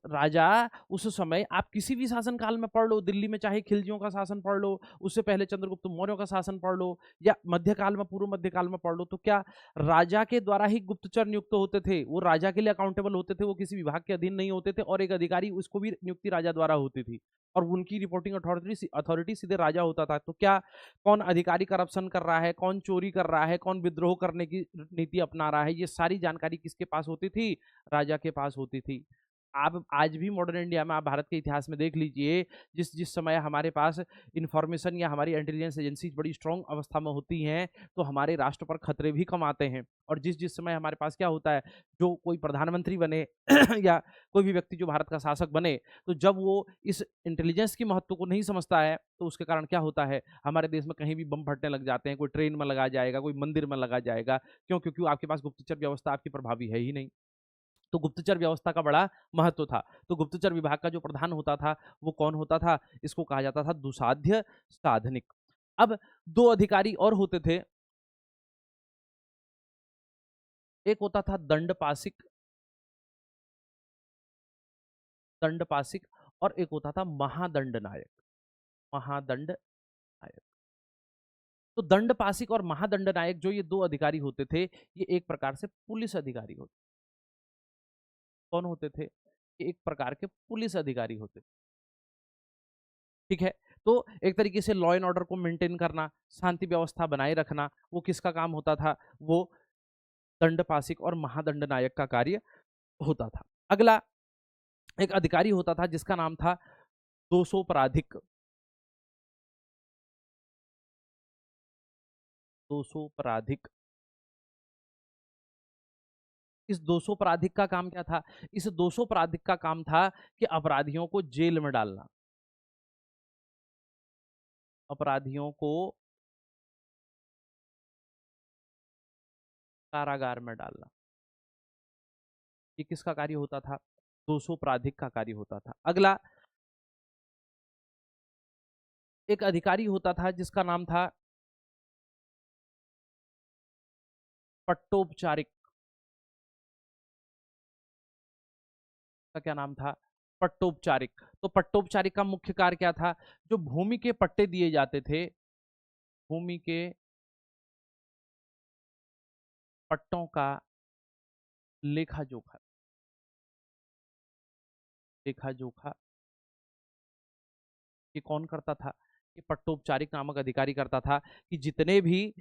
S1: राजा उस समय, आप किसी भी शासन काल में पढ़ लो, दिल्ली में चाहे खिलजियों का शासन पढ़ लो, उससे पहले चंद्रगुप्त मौर्य का शासन पढ़ लो, या मध्यकाल में, पूर्व मध्यकाल में पढ़ लो, तो क्या राजा के द्वारा ही गुप्तचर नियुक्त होते थे? वो राजा के लिए अकाउंटेबल होते थे, वो किसी विभाग के अधीन नहीं होते थे। और एक अधिकारी, उसको भी नियुक्ति राजा द्वारा होती थी, और उनकी रिपोर्टिंग अथॉरिटी सीधे राजा होता था। तो क्या, कौन अधिकारी करप्शन कर रहा है, कौन चोरी कर रहा है, कौन विद्रोह करने की नीति अपना रहा है, ये सारी जानकारी किसके पास होती थी? राजा के पास होती थी। आप आज भी मॉडर्न इंडिया में, आप भारत के इतिहास में देख लीजिए, जिस जिस समय हमारे पास इंफॉर्मेशन या हमारी इंटेलिजेंस एजेंसी बड़ी स्ट्रांग अवस्था में होती हैं, तो हमारे राष्ट्र पर खतरे भी कम आते हैं। और जिस जिस समय हमारे पास क्या होता है, जो कोई प्रधानमंत्री बने या कोई भी व्यक्ति जो भारत का शासक बने, तो जब वो इस इंटेलिजेंस की महत्व को नहीं समझता है, तो उसके कारण क्या होता है, हमारे देश में कहीं भी बम फटने लग जाते हैं, कोई ट्रेन में लगा जाएगा, कोई मंदिर में लगा जाएगा। क्यों? क्योंकि आपके पास गुप्तचर व्यवस्था आपकी प्रभावी है ही नहीं। तो गुप्तचर व्यवस्था का बड़ा महत्व था। तो गुप्तचर विभाग का जो प्रधान होता था, वो कौन होता था? इसको कहा जाता था दुसाध्य साधनिक। अब 2 अधिकारी और होते थे। एक होता था दंडपासिक, दंडपासिक और एक होता था महादंड नायक। महादंड नायक। तो दंडपासिक और महादंड नायक जो ये दो अधिकारी होते थे, ये एक प्रकार से पुलिस अधिकारी होते। कौन होते थे? ये एक प्रकार के पुलिस अधिकारी होते। ठीक है। तो एक तरीके से लॉ एंड ऑर्डर को मेंटेन करना, शांति व्यवस्था बनाए रखना, वो किसका काम होता था? वो दंडपासिक और महादंड नायक का कार्य होता था। अगला एक अधिकारी होता था जिसका नाम था दोषोपराधिक। दोषोपराधिक। इस दोषोपराधिक का काम क्या था? इस दोषोपराधिक का काम था कि अपराधियों को जेल में डालना। अपराधियों को कारागार में डालना। ये किसका कार्य होता था? दोषोपराधिक का कार्य होता था। अगला एक अधिकारी होता था जिसका नाम था पट्टोपचारिक। का क्या नाम था? पट्टोपचारिक। तो पट्टोपचारिक का मुख्य कार्य क्या था? जो भूमि के पट्टे दिए जाते थे, भूमि के पट्टों का लेखा जोखा। लेखा जोखा ये कौन करता था? ये पट्टोपचारिक नामक अधिकारी करता था कि जितने भी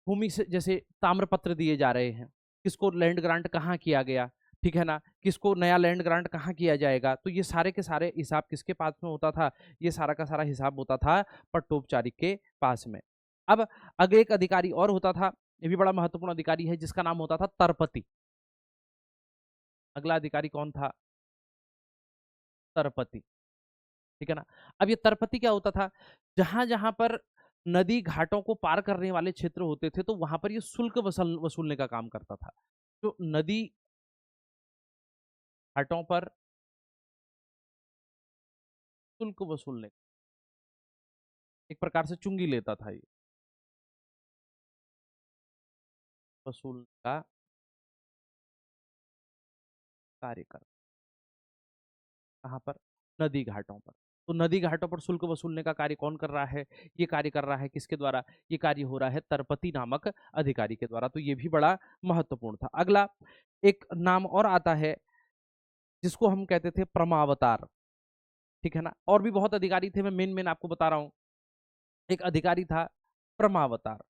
S1: भूमि से जैसे ताम्रपत्र दिए जा रहे हैं, किसको लैंड ग्रांट कहाँ किया गया, ठीक है ना, किसको नया लैंड ग्रांट कहाँ किया जाएगा, तो ये सारे के सारे हिसाब किसके पास में होता था? ये सारा का सारा हिसाब होता था पट्टोपचारिक के पास में। अब आगे एक अधिकारी और होता था, ये भी बड़ा महत्वपूर्ण अधिकारी है, जिसका नाम होता था तरपति। अगला अधिकारी कौन था? तरपति। ठीक है ना। अब ये तरपति क्या होता था? जहां जहां पर नदी घाटों को पार करने वाले क्षेत्र होते थे, तो वहां पर ये शुल्क वसूलने का काम करता था। तो नदी घाटों पर शुल्क वसूलने, एक प्रकार से चुंगी लेता था ये, वसूल का कार्य कर। कहाँ पर? नदी घाटों पर। तो नदी घाटों पर शुल्क वसूलने का कार्य कौन कर रहा है? ये कार्य कर रहा है किसके द्वारा? ये कार्य हो रहा है तरपति नामक अधिकारी के द्वारा। तो ये भी बड़ा महत्वपूर्ण था। अगला एक नाम और आता है जिसको हम कहते थे प्रमावतार। ठीक है ना। और भी बहुत अधिकारी थे, मैं मेन मेन आपको बता रहा हूं। एक अधिकारी था प्रमावतार।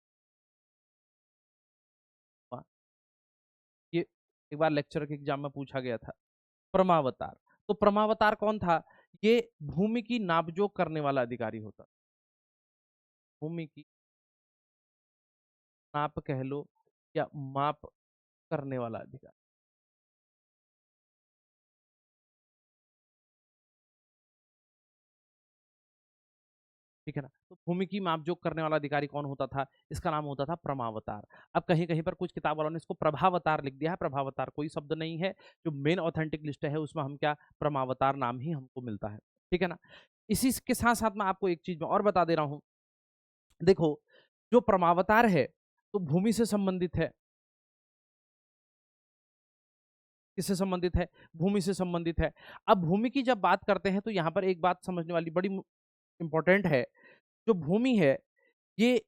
S1: ये एक बार लेक्चर के एग्जाम में पूछा गया था। प्रमावतार। तो प्रमावतार कौन था? ये भूमि की नापजोक करने वाला अधिकारी होता। भूमि की नाप कह लो या माप करने वाला अधिकारी। ठीक है ना। तो भूमि की मापजोक करने वाला अधिकारी कौन होता था? इसका नाम होता था प्रमावतार। अब कहीं कहीं पर कुछ किताब वालों ने इसको प्रभावतार लिख दिया है। प्रभावतार कोई शब्द नहीं है। जो मेन ऑथेंटिक लिस्ट है उसमें हम क्या, प्रमावतार नाम ही हमको मिलता है। ठीक है ना। इसी के साथ साथ मैं आपको एक चीज में और बता दे रहा हूं। देखो, जो प्रमावतार है तो भूमि से संबंधित है। किससे संबंधित है? भूमि से संबंधित है। अब भूमि की जब बात करते हैं तो यहाँ पर एक बात समझने वाली बड़ी इंपॉर्टेंट है। जो भूमि है, ये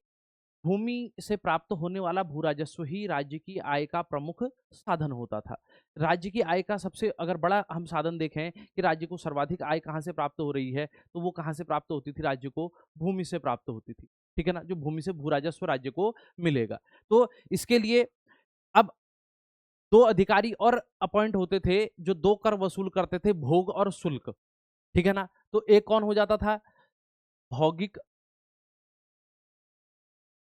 S1: भूमि से प्राप्त होने वाला भू राजस्व ही राज्य की आय का प्रमुख साधन होता था। राज्य की आय का सबसे अगर बड़ा हम साधन देखें कि राज्य को सर्वाधिक आय कहाँ से प्राप्त हो रही है, तो वो कहाँ से प्राप्त होती थी? राज्य को भूमि से प्राप्त होती थी। ठीक है ना। जो भूमि से भू राजस्व राज्य को मिलेगा। तो इसके लिए अब दो अधिकारी और अपॉइंट होते थे जो दो कर वसूल करते थे, भोग और शुल्क। ठीक है ना। तो एक कौन हो जाता था? भौगिक।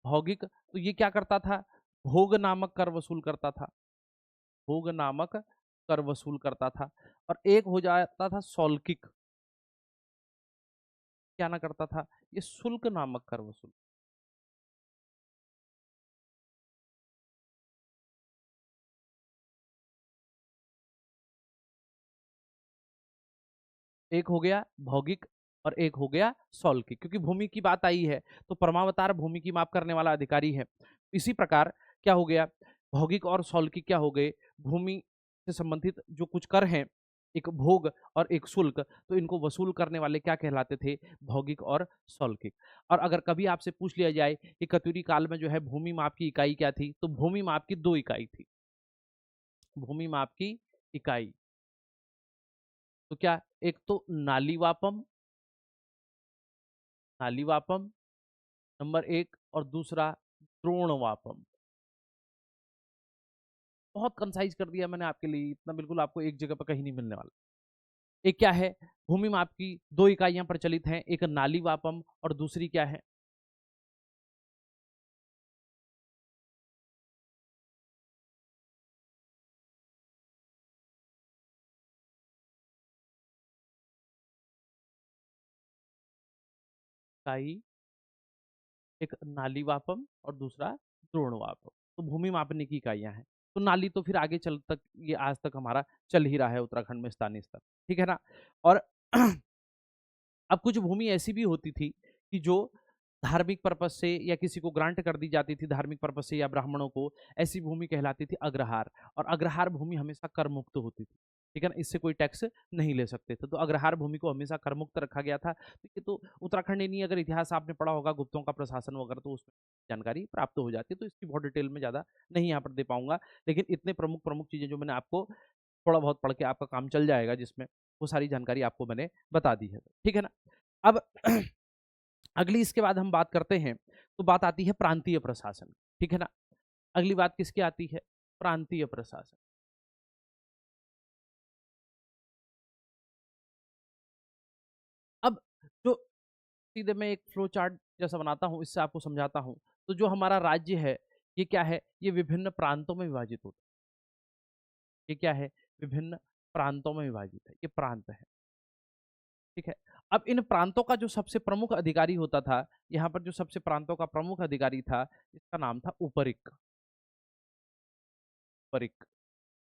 S1: भौगिक तो ये क्या करता था? भोग नामक कर वसूल करता था। भोग नामक कर वसूल करता था। और एक हो जाता था सौल्किक। क्या ना करता था? ये शुल्क नामक कर वसूल। एक हो गया भौगिक और एक हो गया सौल्किक। क्योंकि भूमि की बात आई है तो परमावतार भूमि की माप करने वाला अधिकारी है। इसी प्रकार क्या हो गया? भौगिक और सौल्किक क्या हो गए? भूमि से संबंधित जो कुछ कर हैं एक भोग और एक शुल्क, तो इनको वसूल करने वाले क्या कहलाते थे? भौगिक और शौल्किक। और अगर कभी आपसे पूछ लिया जाए कि कत्यूरी काल में जो है भूमि माप की इकाई क्या थी, तो भूमि माप की 2 इकाई थी। भूमि माप की इकाई, तो क्या, एक तो नालीवापम नंबर 1, और दूसरा द्रोणवापम। बहुत कंसाइज कर दिया मैंने आपके लिए, इतना बिल्कुल आपको एक जगह पर कहीं नहीं मिलने वाला। एक क्या है? भूमि माप की 2 इकाइयां प्रचलित हैं, एक नालीवापम और दूसरी क्या है? इकाई, एक नालीवापम और दूसरा द्रोणवापम। तो भूमि मापने की इकाइयां हैं। तो नाली तो फिर आगे चल तक, ये आज तक हमारा चल ही रहा है उत्तराखंड में स्थानीय स्तर, ठीक है ना? और अब कुछ भूमि ऐसी भी होती थी कि जो धार्मिक पर्पज से या किसी को ग्रांट कर दी जाती थी धार्मिक पर्पज से या ब्राह्मणों को, ऐसी भूमि कहलाती थी अग्रहार। और अग्रहार भूमि हमेशा कर मुक्त होती थी, ठीक है ना? इससे कोई टैक्स नहीं ले सकते थे, तो अग्रहार भूमि को हमेशा कर मुक्त रखा गया था। तो ये तो उत्तराखंड ही नहीं, अगर इतिहास आपने पढ़ा होगा गुप्तों का प्रशासन वगैरह, तो उसमें जानकारी प्राप्त हो जाती है। तो इसकी बहुत डिटेल में ज्यादा नहीं यहाँ पर दे पाऊंगा, लेकिन इतने प्रमुख प्रमुख चीजें जो मैंने आपको थोड़ा बहुत पढ़ के आपका काम चल जाएगा, जिसमें वो सारी जानकारी आपको मैंने बता दी है, ठीक है ना? अब अगली इसके बाद हम बात करते हैं, तो बात आती है प्रांतीय प्रशासन, ठीक है ना? अगली बात किसकी आती है? प्रांतीय प्रशासन। अब जो सीधे मैं एक फ्लो चार्ट जैसा बनाता हूं, इससे आपको समझाता हूं। तो जो हमारा राज्य है, ये क्या है? ये विभिन्न प्रांतों में विभाजित होता है। ये क्या है? विभिन्न प्रांतों में विभाजित है, ये प्रांत है, ठीक है? अब इन प्रांतों का जो सबसे प्रमुख अधिकारी होता था, यहाँ पर जो सबसे प्रांतों का प्रमुख अधिकारी था, इसका नाम था उपरिक। उपरिक।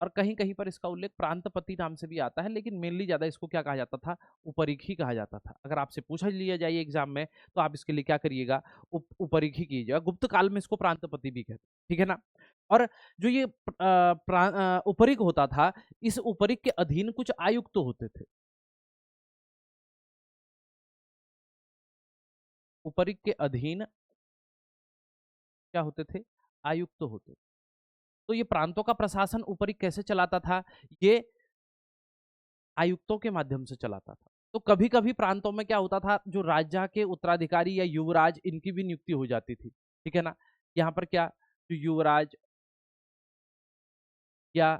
S1: और कहीं-कहीं पर इसका उल्लेख प्रांतपति नाम से भी आता है, लेकिन मेनली ज़्यादा इसको क्या कहा जाता था? उपरिक ही कहा जाता था। अगर आपसे पूछा लिया जाए एग्ज़ाम में, तो आप इसके लिए क्या करिएगा? उपरिक ही कीजिएगा। गुप्त काल में इसको प्रांतपति भी कहते हैं, ठीक है ना? और जो ये उपरिक होता था, इस उपरिक के अधीन कुछ आयुक्त होते थे। उपरिक के अधीन क्या होते थे? आयुक्त होते थे। तो ये प्रांतों का प्रशासन उपरिक कैसे चलाता था? ये आयुक्तों के माध्यम से चलाता था। तो कभी-कभी प्रांतों में क्या होता था, जो राजा के उत्तराधिकारी या युवराज, इनकी भी नियुक्ति हो जाती थी, ठीक है ना? यहाँ पर क्या, जो युवराज या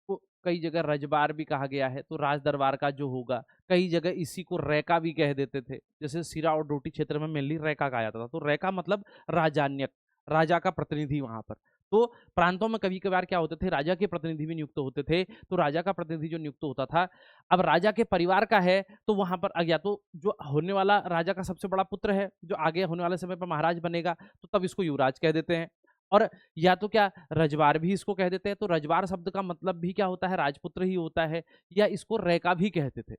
S1: को कई जगह रजबार भी कहा गया है, तो राज दरबार का जो होगा, कई जगह इसी को रैका भी कह देते थे। जैसे सिरा और डोटी क्षेत्र में मेनली रैका कहा जाता था। तो रैका मतलब राजान्यक, राजा का प्रतिनिधि वहां पर। तो प्रांतों में कभी कभार क्या होते थे, राजा के प्रतिनिधि भी नियुक्त होते थे। तो राजा का प्रतिनिधि जो नियुक्त होता था, अब राजा के परिवार का है, तो वहां पर या तो जो होने वाला राजा का सबसे बड़ा पुत्र है, जो आगे होने वाले समय पर महाराज बनेगा, तो तब इसको युवराज कह देते हैं। और या तो क्या, रजवार भी इसको कह देते हैं। तो रजवार शब्द का मतलब भी क्या होता है? राजपुत्र ही होता है। या इसको रैका भी कहते थे।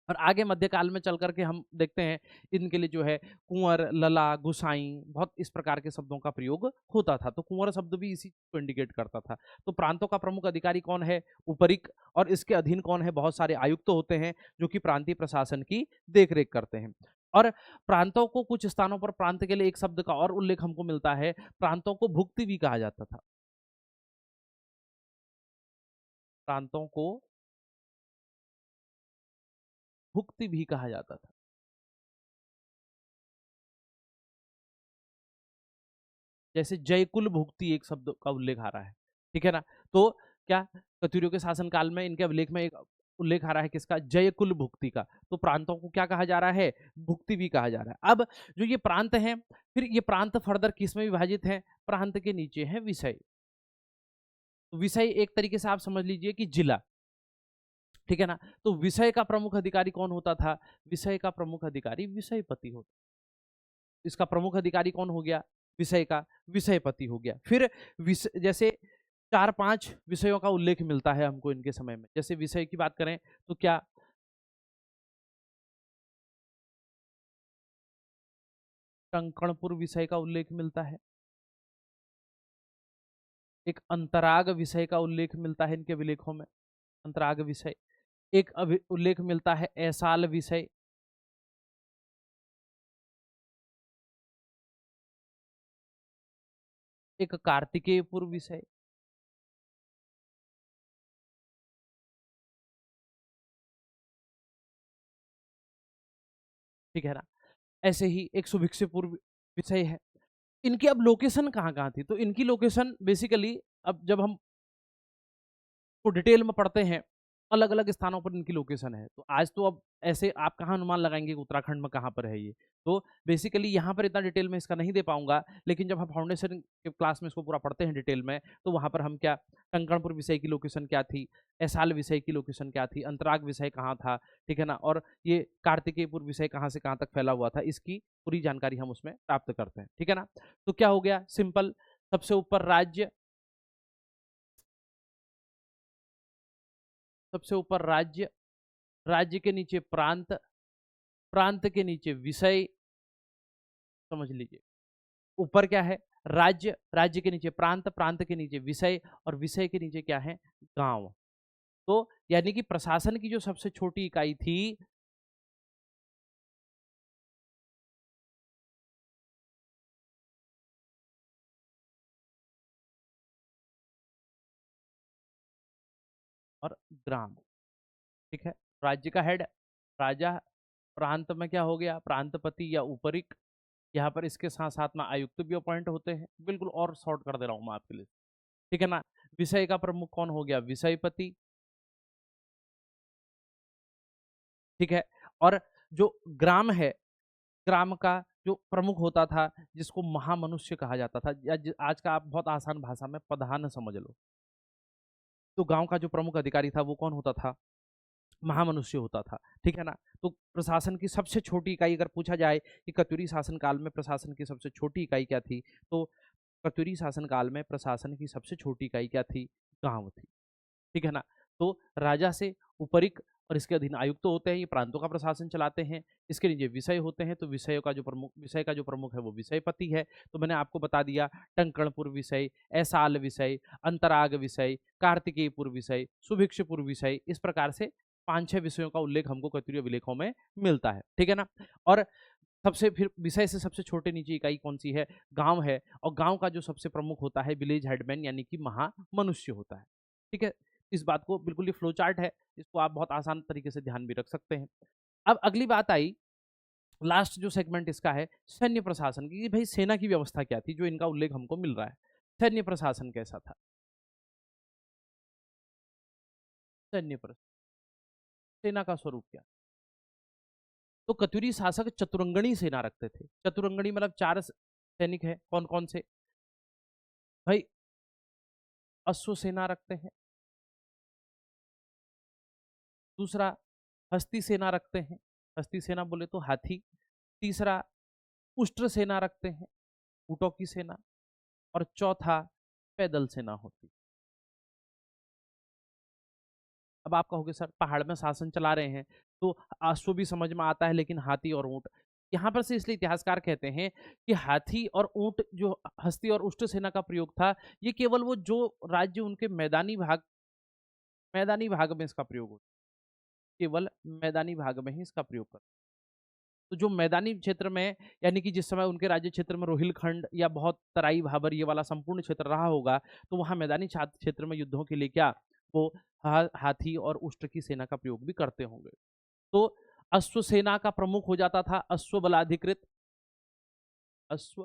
S1: और आगे मध्यकाल में चल करके हम देखते हैं, इनके लिए जो है कुंवर, लला, गुसाई, बहुत इस प्रकार के शब्दों का प्रयोग होता था। तो कुंवर शब्द भी इसी को इंडिकेट करता था। तो प्रांतों का प्रमुख अधिकारी कौन है? उपरिक। और इसके अधीन कौन है? बहुत सारे आयुक्त होते हैं, जो कि प्रांतीय प्रशासन की देखरेख करते हैं। और प्रांतों को कुछ स्थानों पर प्रांत के लिए एक शब्द का और उल्लेख हमको मिलता है, प्रांतों को भुक्ति भी कहा जाता था। प्रांतों को भुक्ति भी कहा जाता था। जैसे जयकुल भुक्ति एक शब्द का उल्लेख आ रहा है, ठीक है ना? तो क्या, कत्यूरियों के शासन काल में इनके अभिलेख में एक उल्लेख आ रहा है किसका? जयकुल भुक्ति का। तो प्रांतों को क्या कहा जा रहा है? भुक्ति भी कहा जा रहा है। अब जो ये प्रांत हैं, फिर ये प्रांत फर्दर किस में विभाजित हैं? प्रांत के नीचे है विषय। तो विषय एक तरीके से आप समझ लीजिए कि जिला, ठीक है ना? तो विषय का प्रमुख अधिकारी कौन होता था? विषय का प्रमुख अधिकारी विषयपति होता। इसका प्रमुख अधिकारी कौन हो गया? विषय का विषयपति हो गया। फिर जैसे 4-5 विषयों का उल्लेख मिलता है हमको इनके समय में। जैसे विषय की बात करें, तो क्या, कंकणपुर विषय का उल्लेख मिलता है। एक अंतराग विषय का उल्लेख मिलता है इनके अभिलेखों में। अंतराग विषय। एक उल्लेख मिलता है ऐसाल विषय, एक कार्तिकेयपुर विषय, ठीक है ना। ऐसे ही एक सुभिक्षपुर विषय है। इनकी अब लोकेशन कहाँ कहाँ थी, तो इनकी लोकेशन बेसिकली अब जब हम को डिटेल में पढ़ते हैं, अलग अलग स्थानों पर इनकी लोकेशन है। तो आज तो अब ऐसे आप कहाँ अनुमान लगाएंगे कि उत्तराखंड में कहाँ पर है ये, तो बेसिकली यहाँ पर इतना डिटेल में इसका नहीं दे पाऊंगा, लेकिन जब हम फाउंडेशन के क्लास में इसको पूरा पढ़ते हैं डिटेल में, तो वहां पर हम क्या, टंकणपुर विषय की लोकेशन क्या थी, ऐसाल विषय की लोकेशन क्या थी, अंतराग विषय कहाँ था, ठीक है ना, और ये कार्तिकेयपुर विषय कहाँ से कहाँ तक फैला हुआ था, इसकी पूरी जानकारी हम उसमें प्राप्त करते हैं, ठीक है ना। तो क्या हो गया, सिंपल, सबसे ऊपर राज्य, सबसे ऊपर राज्य, राज्य के नीचे प्रांत, प्रांत के नीचे विषय, समझ लीजिए, ऊपर क्या है, राज्य, राज्य के नीचे प्रांत, प्रांत के नीचे विषय, और विषय के नीचे क्या है, गांव। तो यानी कि प्रशासन की जो सबसे छोटी इकाई थी, और ग्राम, ठीक है। राज्य का हेड राजा, प्रांत में क्या हो गया, प्रांतपति या उपरिक, यहाँ पर इसके साथ साथ में आयुक्त भी अपॉइंट होते हैं, बिल्कुल और शॉर्ट कर दे रहा हूं मैं आपके लिए, ठीक है ना। विषय का प्रमुख कौन हो गया, विषयपति, ठीक है। और जो ग्राम है, ग्राम का जो प्रमुख होता था, जिसको महामनुष्य कहा जाता था, या आज का आप बहुत आसान भाषा में प्रधान समझ लो, तो गांव का जो प्रमुख अधिकारी था वो कौन होता था, महामनुष्य होता था, ठीक है ना। तो प्रशासन की सबसे छोटी इकाई अगर पूछा जाए कि कत्यूरी शासन काल में प्रशासन की सबसे छोटी इकाई क्या थी, तो कत्यूरी शासन काल में प्रशासन की सबसे छोटी इकाई क्या थी, गांव थी, ठीक है ना। तो राजा से उपरिक और इसके अधीन आयुक्त तो होते हैं, ये प्रांतों का प्रशासन चलाते हैं, इसके नीचे विषय होते हैं, तो विषय का जो प्रमुख है वो विषयपति है। तो मैंने आपको बता दिया, टंकणपुर विषय, ऐसाल विषय, अंतराग विषय, कार्तिकेयपुर विषय, सुभिक्षपुर विषय, इस प्रकार से 5-6 विषयों का उल्लेख हमको कत्यूरी अभिलेखों में मिलता है, ठीक है ना। और सबसे फिर विषय से सबसे छोटे नीचे इकाई कौन सी है, गांव है, और गांव का जो सबसे प्रमुख होता है विलेज हेडमैन, यानी कि महामनुष्य होता है, ठीक है। इस बात को बिल्कुल, ये फ्लो चार्ट है, इसको आप बहुत आसान तरीके से ध्यान भी रख सकते हैं। अब अगली बात आई, लास्ट जो सेगमेंट इसका है, सैन्य प्रशासन की, कि भाई सेना की व्यवस्था क्या थी, जो इनका उल्लेख हमको मिल रहा है, सैन्य प्रशासन कैसा था, सैन्य प्रशासन, सेना का स्वरूप क्या। तो कत्यूरी शासक चतुरंगणी सेना रखते थे, चतुरंगणी मतलब 4 सैनिक है, कौन कौन से, भाई अश्व सेना रखते हैं, दूसरा हस्ती सेना रखते हैं, हस्ती सेना बोले तो हाथी, तीसरा उष्ट्र सेना रखते हैं, ऊँटों की सेना, और चौथा पैदल सेना होती। अब आप कहोगे सर पहाड़ में शासन चला रहे हैं तो अश्व भी समझ में आता है, लेकिन हाथी और ऊंट, यहाँ पर से इसलिए इतिहासकार कहते हैं कि हाथी और ऊंट, जो हस्ती और उष्ट सेना का प्रयोग था, ये केवल वो जो राज्य उनके मैदानी भाग में इसका प्रयोग होता, केवल मैदानी भाग में ही इसका प्रयोग करता। तो जो मैदानी क्षेत्र में, यानी कि जिस समय उनके राज्य क्षेत्र में रोहिलखंड या बहुत तराई भाबर ये वाला संपूर्ण क्षेत्र रहा होगा, तो वहां मैदानी क्षेत्र में युद्धों के लिए क्या, वो हाथी और उष्ट्र की सेना का प्रयोग भी करते होंगे। तो अश्व सेना का प्रमुख हो जाता था अश्व बलाधिकृत, अश्व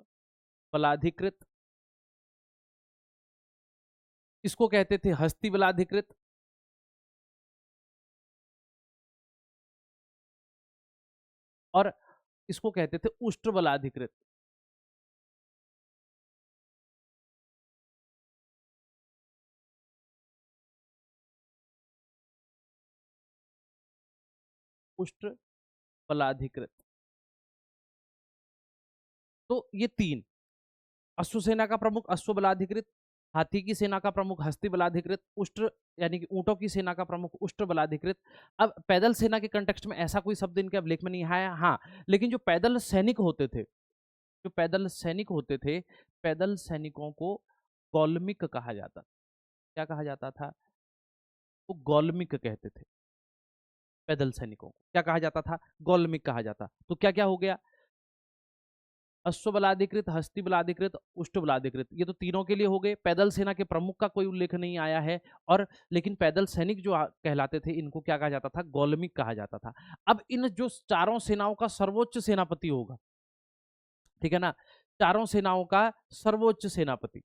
S1: बलाधिकृत, इसको कहते थे हस्ती बलाधिकृत, और इसको कहते थे उष्ट्र बलाधिकृत। उष्ट्र बलाधिकृत, तो ये तीन, अश्व सेना का प्रमुख अश्व बलाधिकृत, हाथी की सेना का प्रमुख हस्ती बलाधिकृत, उष्ट्र यानी कि ऊंटों की सेना का प्रमुख उष्ट्र बलाधिकृत। अब पैदल सेना के कंटेक्स्ट में ऐसा कोई शब्द इनके अभिलेख में नहीं आया, हाँ, लेकिन जो पैदल सैनिक होते थे, जो पैदल सैनिक होते थे, पैदल सैनिकों को गौलमिक कहा जाता, क्या कहा जाता था, वो गौलमिक कहते थे, पैदल सैनिकों को क्या कहा जाता था? गौलमिक कहा जाता। तो क्या क्या हो गया? अश्वबलाधिकृत, हस्तिबलाधिकृत, उष्टबलाधिकृत, ये तो तीनों के लिए हो गए। पैदल सेना के प्रमुख का कोई उल्लेख नहीं आया है। और लेकिन पैदल सैनिक जो कहलाते थे, इनको क्या कहा जाता था? गौलमिक कहा जाता था। अब इन जो चारों सेनाओं का सर्वोच्च सेनापति होगा, ठीक है ना, चारों सेनाओं का सर्वोच्च सेनापति,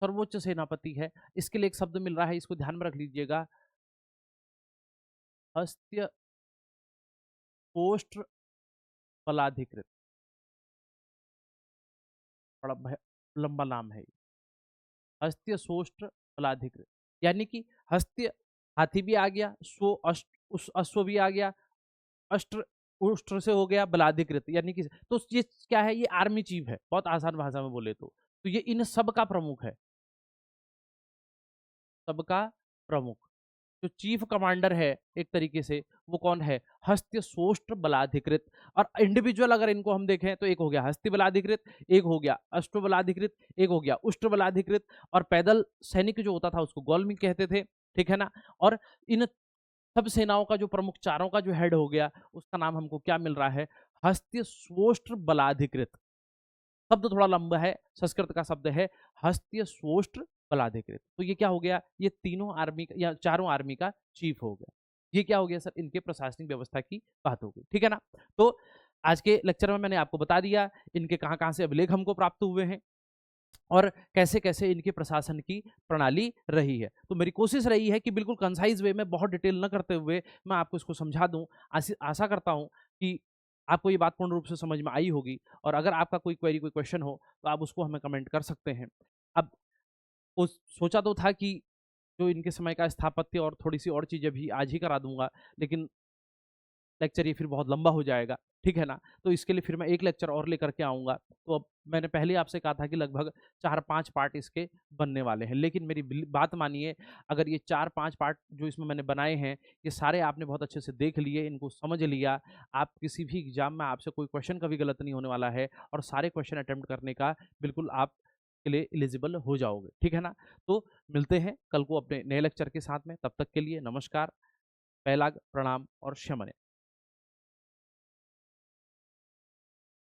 S1: सर्वोच्च सेनापति है। इसके लिए एक शब्द मिल रहा है, इसको ध्यान में रख लीजिएगा, हस्त्य पोस्ट बलाधिकृत। बड़ा लंबा नाम है। हस्त्य सोष्ट्र बलाधिकृत, यानी कि हस्त्य हाथी भी आ गया, सो अश्व, उस अश्व भी आ गया, अस्त्र उष्ट्र से हो गया, बलाधिकृत यानी कि, तो ये क्या है? ये आर्मी चीफ है, बहुत आसान भाषा में बोले तो ये इन सब का प्रमुख है, सबका प्रमुख। जो चीफ कमांडर है एक तरीके से, वो कौन है? हस्त्य सोष्ट्र बलाधिकृत। और इंडिविजुअल अगर इनको हम देखें तो एक हो गया हस्ति बलाधिकृत, एक हो गया अष्ट बलाधिकृत, एक हो गया उष्ट्र बलाधिकृत। और पैदल सैनिक जो होता था उसको गौलमिक कहते थे, ठीक है ना। और इन सब सेनाओं का जो प्रमुख, चारों का जो हेड हो गया, उसका नाम हमको क्या मिल रहा है? हस्त्य स्वोष्ट्र बलाधिकृत। शब्द थोड़ा लंबा है, संस्कृत का शब्द है हस्त्य स्वोष्ट्र बलाधिकृत। तो ये क्या हो गया? ये तीनों आर्मी या चारों आर्मी का चीफ हो गया। ये क्या हो गया सर? इनके प्रशासनिक व्यवस्था की बात हो गई, ठीक है ना। तो आज के लेक्चर में मैंने आपको बता दिया इनके कहां कहां से अभिलेख हमको प्राप्त हुए हैं और कैसे कैसे इनके प्रशासन की प्रणाली रही है। तो मेरी कोशिश रही है कि बिल्कुल कंसाइज वे में, बहुत डिटेल न करते हुए मैं आपको इसको समझा दूं। आशा करता हूं कि आपको ये बात पूर्ण रूप से समझ में आई होगी। और अगर आपका कोई क्वेरी, कोई क्वेश्चन हो तो आप उसको हमें कमेंट कर सकते हैं। अब सोचा तो था कि जो इनके समय का स्थापत्य और थोड़ी सी और चीजें भी आज ही करा दूंगा, लेकिन लेक्चर ये फिर बहुत लंबा हो जाएगा, ठीक है ना। तो इसके लिए फिर मैं एक लेक्चर और लेकर के आऊँगा। तो अब मैंने पहले आपसे कहा था कि लगभग 4-5 पार्ट इसके बनने वाले हैं, लेकिन मेरी बात मानिए, अगर ये 4-5 पार्ट जो इसमें मैंने बनाए हैं, ये सारे आपने बहुत अच्छे से देख लिए, इनको समझ लिया, आप किसी भी एग्जाम में आपसे कोई क्वेश्चन कभी गलत नहीं होने वाला है और सारे क्वेश्चन अटेम्प्ट करने का बिल्कुल आप के लिए एलिजिबल हो जाओगे, ठीक है ना। तो मिलते हैं कल को अपने नए लेक्चर के साथ में, तब तक के लिए नमस्कार, पहलाग, प्रणाम और शमन।